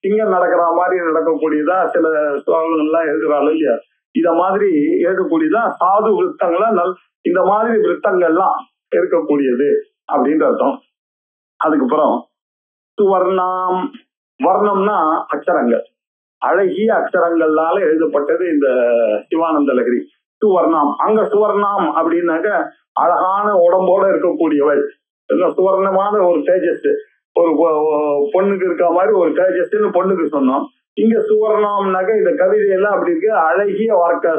சிங்கம் நடக்கிற மாதிரி நடக்கக்கூடியதா சில ஸ்லோகங்கள்லாம் எழுதுறாள் இல்லையா, இத மாதிரி எழுதக்கூடியதான் சாது விருத்தங்களை இந்த மாதிரி விருத்தங்கள்லாம் இருக்கக்கூடியது அப்படின்ற அர்த்தம். அதுக்கப்புறம் சுவர்ணம், வர்ணம்னா அக்ஷரங்கள், அழகிய அக்ஷரங்களால எழுதப்பட்டது இந்த சிவானந்த லகரி. சுவர்ணம், அங்க சுவர்ணம் அப்படின்னாக்க அழகான உடம்போட இருக்கக்கூடியவள், சுவர்ணமான ஒரு தேஜஸ், ஒரு பொண்ணுக்கு இருக்க மாதிரி ஒரு தேஜஸ்ன்னு பொண்ணுக்கு சொன்னோம். இங்க சுவர்ணம்னாக்க இந்த கவிதையெல்லாம் அப்படி இருக்கு, அழகிய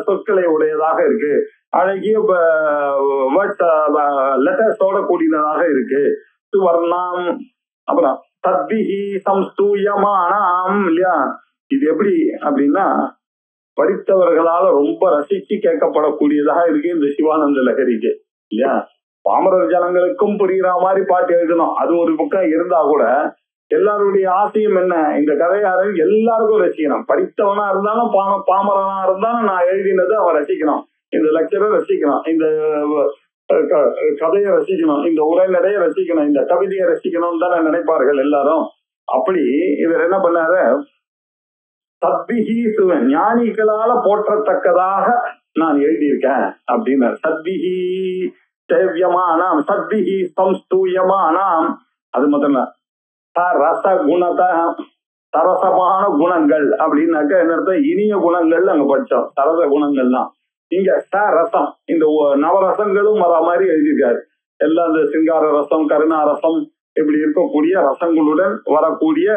சொற்களை உடையதாக இருக்கு, அழகிய லெட்டர்ஸோட கூடியதாக இருக்கு சுவர்ணம். அப்புறம் தத்பிஹி சம்ஸ்தூயமானாம் இல்லையா, இது எப்படி அப்படின்னா படித்தவர்களால ரொம்ப ரசிச்சு கேட்கப்படக்கூடியதாக இருக்கு இந்த சிவானந்த லகரிக்கு இல்லையா. பாமரர் ஜனங்களுக்கும் புரிகிற மாதிரி பாட்டு எழுதணும், அது ஒரு பக்கம் இருந்தா கூட எல்லாருடைய ஆசையும் என்ன, இந்த கதையாரன் எல்லாருக்கும் ரசிக்கணும். படித்தவனா இருந்தாலும் பாமரனா இருந்தாலும் நான் எழுதினது அவன் ரசிக்கணும், இந்த லெக்சரர் ரசிக்கணும், இந்த கதையை ரசிக்கணும், இந்த உரைநடையை ரசிக்கணும், இந்த கவிதையை ரசிக்கணும் தானே நினைப்பார்கள் எல்லாரும். அப்படி இவர் என்ன பண்ணாரு, சத்பிஹி ஞானிகளால போற்றத்தக்கதாக நான் எழுதியிருக்கேன் அப்படின்னு. சத்பிஹி சேவியமானாம், சத்பிஹி சம்ஸ்தூயமானாம், அது மட்டும் ரச குணத, சரசமான குணங்கள் அப்படின்னாக்க என்ன அர்த்தம், இனிய குணங்கள் அங்க படிச்சோம், சரச குணங்கள்லாம். இங்க ரசம், இந்த நவரசங்களும் வர மாதிரி எழுதியிருக்காரு. எல்லாம் இந்த சிங்கார ரசம், கருணாரசம் இப்படி இருக்கக்கூடிய ரசங்களுடன் வரக்கூடிய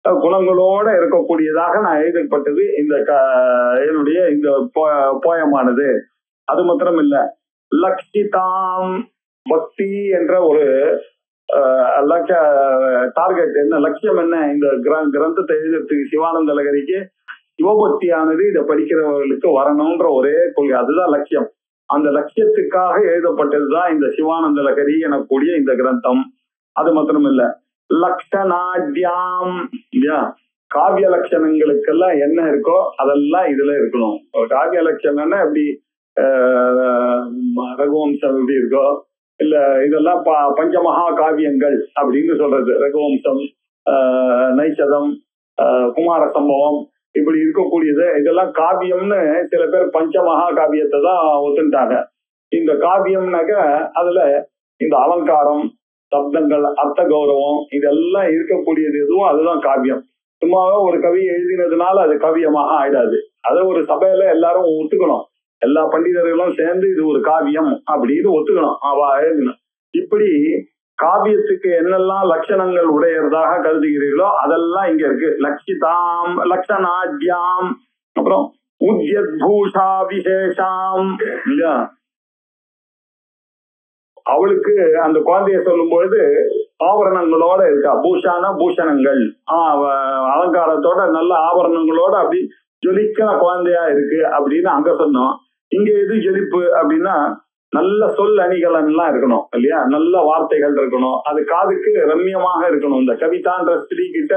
குணங்களோட இருக்கக்கூடியதாக நான் எழுதப்பட்டது இந்த என்னுடைய இந்த போயமானது. அது மாத்திரம் இல்ல, லக்ஷிதாம், பக்தி என்ற ஒரு டார்கெட் என்ன, லட்சியம் என்ன, இந்த கிரந்தத்தை எழுதுறதுக்கு சிவானந்த லகரிக்கு சிவபக்தியானது இதை படிக்கிறவர்களுக்கு வரணும்ன்ற ஒரே கொள்கை, அதுதான் லட்சியம். அந்த லட்சியத்துக்காக எழுதப்பட்டதுதான் இந்த சிவானந்த லகரி எனக்கூடிய இந்த கிரந்தம். அது மாத்திரம் இல்ல, லக்ஷணாட்யாம் இல்லையா, காவிய லட்சணங்களுக்கெல்லாம் என்ன இருக்கோ அதெல்லாம் இதுல இருக்கணும். காவிய லட்சணம்னா எப்படி ரகுவம்சம் எப்படி இருக்கோ, இல்ல இதெல்லாம் பஞ்சமகா காவியங்கள் அப்படின்னு சொல்றது, ரகுவம்சம், நைஷதம், குமார சம்பவம் இப்படி இருக்கக்கூடியது இதெல்லாம் காவியம்னு சில பேர் பஞ்சமகா காவியத்தை தான் ஒத்துட்டாங்க. இந்த காவியம்னாக்க அதுல இந்த அலங்காரம், சப்தங்கள், அர்த்த கௌரவம் இதெல்லாம் இருக்கக்கூடியது எதுவும் அதுதான் காவியம். சும்மாவே ஒரு கவி எழுதினதுனால அது கவியமாக ஆயிடாது, அதை ஒரு சபையில எல்லாரும் ஒத்துக்கணும், எல்லா பண்டிதர்களும் சேர்ந்து இது ஒரு காவியம் அப்படின்னு ஒத்துக்கணும், அவ எழுதின. இப்படி காவியத்துக்கு என்னெல்லாம் லட்சணங்கள் உடையதாக கருதுகிறீர்களோ அதெல்லாம் இங்க இருக்கு. லக்ஷிதாம், லக்ஷணாட்யாம், அப்புறம் உத்யத் பூஷா விசேஷாம் இல்லையா, அவளுக்கு அந்த குழந்தைய சொல்லும் பொழுது ஆபரணங்களோட இருக்கா, பூஷானா பூஷணங்கள், அலங்காரத்தோட நல்ல ஆபரணங்களோட அப்படி ஜொலிக்கிற குழந்தையா இருக்கு அப்படின்னு அங்க சொன்னோம். இங்க எது ஜொலிப்பு அப்படின்னா நல்ல சொல் அணிகலன் எல்லாம் இருக்கணும் இல்லையா, நல்ல வார்த்தைகள் இருக்கணும், அது காதுக்கு ரம்யமாக இருக்கணும். இந்த கவிதான்ற ஸ்திரீ கிட்ட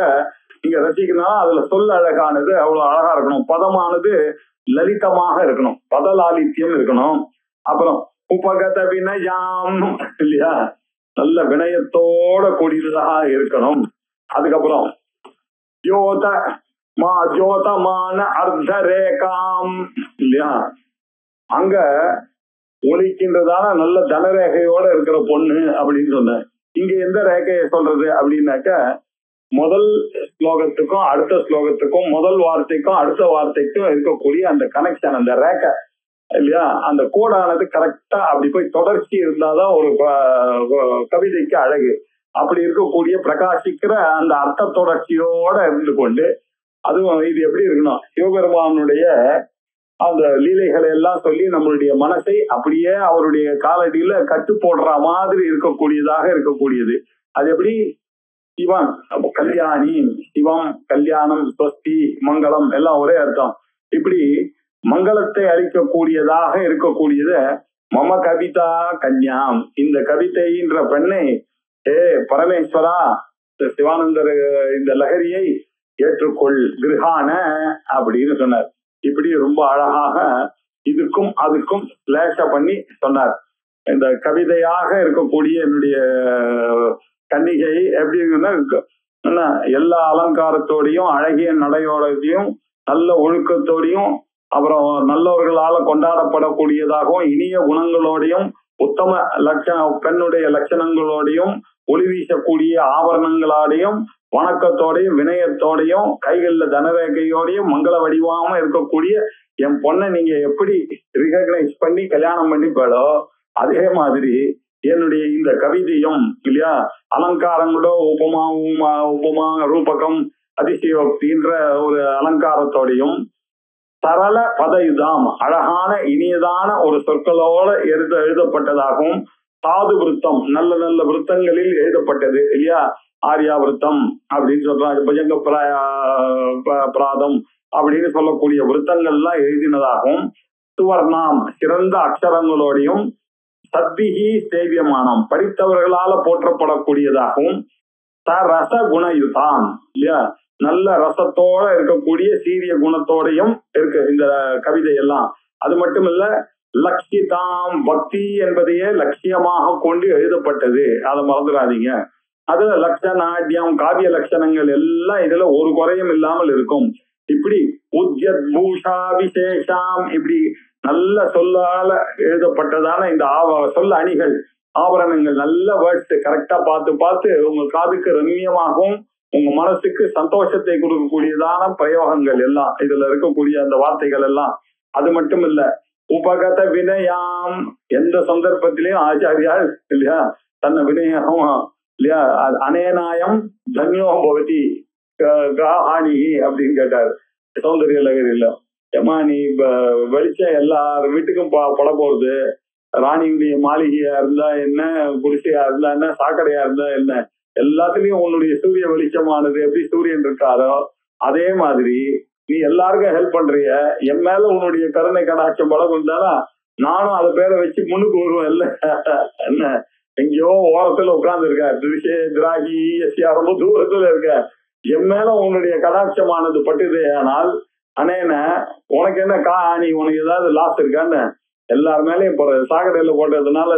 இங்க ரசிக்கணும், அதுல சொல் அழகானது அவ்வளவு அழகா இருக்கணும், பதமானது லலிதமாக இருக்கணும், பதலாலித்யம் இருக்கணும். அப்புறம் உபகத வினயம் இல்லையா, நல்ல வினயத்தோட கூடியதாக இருக்கணும். அதுக்கப்புறம் ஜோதமான அர்த்த ரேகாம் இல்லையா, அங்க ஒலிக்கின்றதான நல்ல தனரேகையோட இருக்கிற பொண்ணு அப்படின்னு சொன்ன. இங்க எந்த ரேகையை சொல்றது அப்படின்னாக்க, முதல் ஸ்லோகத்துக்கும் அடுத்த ஸ்லோகத்துக்கும், முதல் வார்த்தைக்கும் அடுத்த வார்த்தைக்கும் இருக்கக்கூடிய அந்த கனெக்ஷன், அந்த ரேகை இல்லையா, அந்த கோடானது கரெக்டா அப்படி போய் தொடர்ச்சி இருந்தாதான் ஒரு கவிதைக்கு அழகு. அப்படி இருக்கக்கூடிய பிரகாசிக்கிற அந்த அர்த்த தொடர்ச்சியோட இருந்து கொண்டு, அதுவும் இது எப்படி இருக்கணும், சிவபெருமானுடைய அந்த லீலைகளை எல்லாம் சொல்லி நம்மளுடைய மனசை அப்படியே அவருடைய காலடியில கட்டு போடுற மாதிரி இருக்கக்கூடியதாக இருக்கக்கூடியது. அது எப்படி, சிவன் கல்யாணி, சிவம் கல்யாணம், ஸ்வஸ்தி மங்களம் எல்லாம் ஒரே அர்த்தம். இப்படி மங்களத்தை அளிக்கக்கூடியதாக இருக்கக்கூடியது மம கவிதா கன்யாம், இந்த கவிதைன்ற பெண்ணை பரமேஸ்வரா சிவானந்தர் இந்த லகரியை ஏற்றுக்கொள் கிருஹான அப்படின்னு சொன்னார். இப்படி ரொம்ப அழகாக இதுக்கும் அதுக்கும் லேசா பண்ணி சொன்னார். இந்த கவிதையாக இருக்கக்கூடிய என்னுடைய கன்னிகை எப்படி இருக்குன்னா, எல்லா அலங்காரத்தோடையும் அழகிய நடையோடையும் நல்ல ஒழுக்கத்தோடையும் அப்புறம் நல்லவர்களால கொண்டாடப்படக்கூடியதாகவும் இனிய குணங்களோடையும் உத்தம பெண்ணுடைய லட்சணங்களோடையும் ஒளி வீசக்கூடிய ஆபரணங்களோடையும் வணக்கத்தோடையும் வினயத்தோடையும் கைகள்ல தனரேகையோடையும் மங்கள வடிவாம இருக்கக்கூடிய என் பொண்ணை நீங்க எப்படி ரிகக்னைஸ் பண்ணி கல்யாணம் பண்ணிப்பாடோ அதே மாதிரி என்னுடைய இந்த கவிதையும் இல்லையா அலங்காரங்களோ உபமா ரூபகம் அதிசயோக்தின்ற ஒரு அலங்காரத்தோடையும் சரள பதயுதாம் அழகான இனியதான ஒரு சொற்களோட எழுதப்பட்டதாகவும் சாது விருத்தம் நல்ல நல்ல விருத்தங்களில் எழுதப்பட்டது இல்லையா. ஆர்யா விருத்தம் அப்படின்னு சொல்றாங்க, பஜங்க பிராதம் அப்படின்னு சொல்லக்கூடிய விருத்தங்கள்லாம் எழுதினதாகவும் சுவர்ணாம் சிறந்த அக்ஷரங்களோடையும் சத்திகி சேவியமானம் படித்தவர்களால போற்றப்படக்கூடியதாகவும் ரச குணயுதாம் இல்லையா நல்ல ரசத்தோட இருக்கக்கூடிய சீரிய குணத்தோடையும் இருக்கு இந்த கவிதை எல்லாம். அது மட்டும் இல்ல லட்சிதாம் பக்தி என்பதையே லட்சியமாக கொண்டு எழுதப்பட்டது, அதை மறந்துடாதீங்க. அது லட்சணாட்யம் காவிய லட்சணங்கள் எல்லாம் இதுல ஒரு குறையும் இல்லாமல் இருக்கும். இப்படி உத்யத் பூஷா விசேஷாம் இப்படி நல்ல சொல்லால எழுதப்பட்டதான இந்த சொல்ல அணிகள் ஆபரணங்கள் நல்ல வேர்ட்ஸ் கரெக்டா பார்த்து உங்க காதுக்கு ரம்மியமாகவும் உங்க மனசுக்கு சந்தோஷத்தை கொடுக்கக்கூடியதான பிரயோகங்கள் எல்லாம் இதுல இருக்கக்கூடிய அந்த வார்த்தைகள் எல்லாம். அது மட்டும் இல்ல உபகத வினயாம் எந்த சந்தர்ப்பத்திலையும் ஆச்சாரியால் இல்லையா தன்னை வினயம் இல்லையா அனேனாயம் தன்யோ பவதி கிராஹாணி அப்படின்னு கேட்டார் சௌந்தரிய லகரில. ஏமா நீ வெளிச்சம் எல்லார் வீட்டுக்கும் பட போகுது, ராணியுடைய மாளிகையா இருந்தா என்ன, குடிசையா இருந்தா என்ன, சாக்கடையா இருந்தா என்ன, எல்லாத்துலயும் உன்னுடைய சூரிய வெளிச்சமானது எப்படி சூரியன் இருக்காரோ அதே மாதிரி நீ எல்லாருக்கும் ஹெல்ப் பண்றிய, என் மேல உன்னுடைய கருணை கடாட்சம் பலம் இருந்தானா நானும் அதை பேரை வச்சு முன்னுக்கு வருவேன் இல்ல என்ன. எங்கேயோ ஓரத்துல உட்கார்ந்து இருக்க திருஷே திராகி எஸ்யா ரொம்ப தூரத்துல இருக்க, என் மேல உன்னுடைய கடாட்சமானது பட்டுது. ஆனால் அனேன உனக்கு என்ன நீ உனக்கு ஏதாவது லாஸ் இருக்கான்னு எல்லார் மேலேயும் சாக்கடையில போட்டதுனால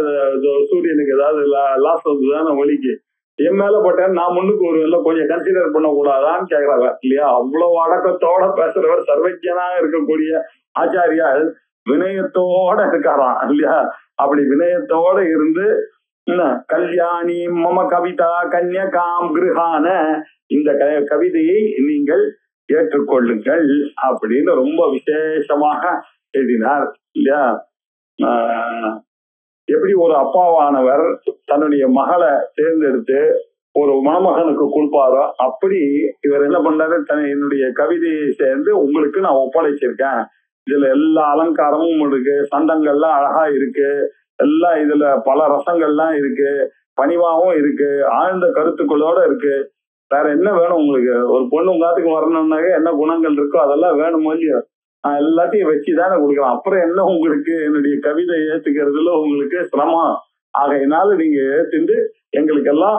சூரியனுக்கு ஏதாவது லாஸ் வந்துதானே ஒலிக்கு, என் மேல போட்டேன் நான் முன்னுக்கு வருவேன்ல கொஞ்சம் கன்சிடர் பண்ண கூடாதான்னு கேக்குறாங்க இல்லையா. அவ்வளவு அடக்கத்தோட பேசுறவர் சர்வஜனாக இருக்கக்கூடிய ஆச்சாரியால் வினயத்தோட இருக்காராம் இல்லையா. அப்படி வினயத்தோட இருந்து கல்யாணி மம கவிதா கன்யகாம் கிருஹான இந்த கவிதையை நீங்கள் ஏற்றுக்கொள்ளுங்கள் அப்படின்னு ரொம்ப விசேஷமாக எழுதினார் இல்லையா. எப்படி ஒரு அப்பாவானவர் தன்னுடைய மகளை தேர்ந்தெடுத்து ஒரு மணமகனுக்கு கொடுப்பாரோ அப்படி இவர் என்ன பண்றாரு, என்னுடைய கவிதையை சேர்ந்து உங்களுக்கு நான் ஒப்படைச்சிருக்கேன், இதுல எல்லா அலங்காரமும் இருக்கு, சண்டங்கள்லாம் அழகா இருக்கு, எல்லாம் இதுல பல ரசங்கள்லாம் இருக்கு, பணிவாவும் இருக்கு, ஆழ்ந்த கருத்துக்களோட இருக்கு, வேற என்ன வேணும் உங்களுக்கு, ஒரு பொண்ணு உங்காத்துக்கு வரணும்னாக்க என்ன குணங்கள் இருக்கோ அதெல்லாம் வேணுமோ இல்லையோ, நான் எல்லாத்தையும் வச்சுதானே கொடுக்குறேன், அப்புறம் என்ன உங்களுக்கு என்னுடைய கவிதை ஏத்துக்கிறதுல உங்களுக்கு சிரமம், ஆகையினால நீங்க ஏத்துண்டு எங்களுக்கு எல்லாம்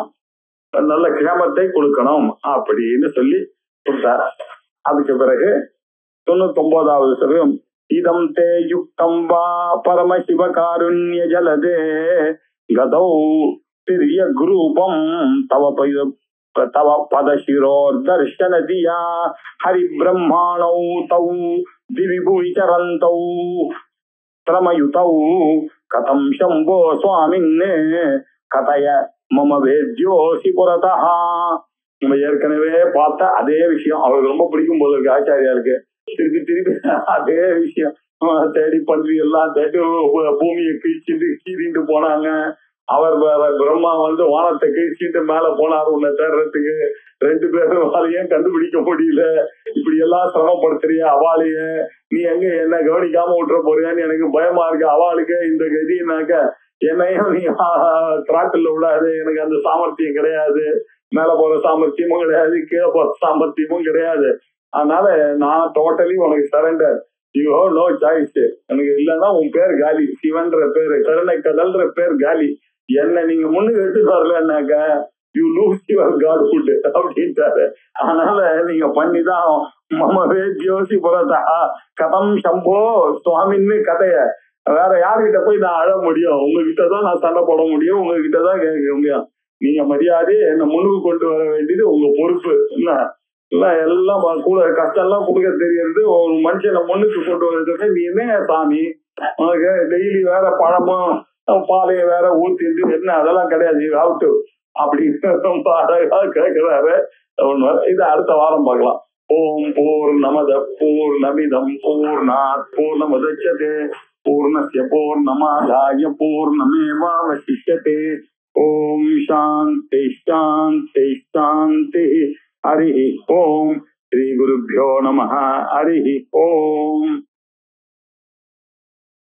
நல்ல கிராமத்தை கொடுக்கணும் அப்படின்னு சொல்லி கொடுத்தார். அதுக்கு பிறகு 99வது சர்வம் இதம் தே யுக்தம் வா பரமசிவ காருண்ய ஜலதே கதௌ திரிய குரூபம் தவ பதசிரோர் தர்ஷன தியா ஹரி பிரம்மாணௌ தௌ திவிபுவிச்சரந்தௌ பிரமயுதௌ கதம் சம்போ சுவாமின்னே கதய மம வேத்யோசி புரதா. நம்ம ஏற்கனவே பார்த்த அதே விஷயம் அவருக்கு ரொம்ப பிடிக்கும் போது இருக்கு ஆச்சாரியாருக்கு. திருப்பி அதே விஷயம் தேடி பன்றி எல்லாம் தேடி பூமியை கீறிட்டு போனாங்க. அவர் பிரம்மா வானத்தை கீழ்ச்சிட்டு மேல போனார் உன்னை தேடுறதுக்கு. 2 பேரும் அவளையும் கண்டுபிடிக்க முடியல. இப்படி எல்லாம் சிரமப்படுத்துறிய அவளைய நீ எங்க என்ன கவனிக்காம விட்டுற போறியான்னு எனக்கு பயமா இருக்கு. அவளுக்கு இந்த கதினாக்க என்னையும் நீ திராட்டில் விடாது, எனக்கு அந்த சாமர்த்தியம் கிடையாது, மேல போற சாமர்த்தியமும் கிடையாது, கீழே போற சாமர்த்தியமும் கிடையாது. அதனால நான் டோட்டலி உனக்கு surrender, you have no choice. எனக்கு இல்லைன்னா உன் பேர் காலி, சிவன்ற பேரு கருணை கடல்ன்ற பேர் காலி. என்ன நீங்க முன்னுக்கு எடுத்துட்டு வரலன்னாக்க யூ லூஸ் யுவர் காட்ஹுட் அப்படின்ட்டாரு. அதனால நீங்க பண்ணிதான் மம வேத்யோசி புறதா கதம் சம்போ சுவாமின்னு கதைய வேற யாருகிட்ட போய் நான் அழ முடியும்? உங்ககிட்டதான் நான் சண்டை போட முடியும், உங்ககிட்டதான் கேட்க முடியும். நீங்க மரியாதையை என்ன முன்னுக்கு கொண்டு வர வேண்டியது உங்க பொறுப்பு. என்ன எல்லாம் கூட கஷ்டம் எல்லாம் கொடுக்க தெரியறது ஒரு மனுஷனை முன்னுக்கு கொண்டு வர்றதுக்கு நீ என்ன சாமி? உனக்கு டெய்லி வேற பழமும் பாலைய வேற ஊத்திட்டு என்ன அதெல்லாம் கிடையாது ஆவுட்டு அப்படின்னு ரொம்ப அழகா கேட்கிறாரு. இது அடுத்த வாரம் பார்க்கலாம். ஓம் பூர்ணமத பூர்ணமிதம் பூர்ணாத் பூர்ணமுதச்யதே பூர்ணஸ்ய பூர்ணமாதாய பூர்ணமேவாவசிஷ்யதே. ஓம் சாந்தி சாந்தி சாந்தி. ஹரி ஓம். ஸ்ரீ குருभ्यो நமः. ஹரி ஓம்.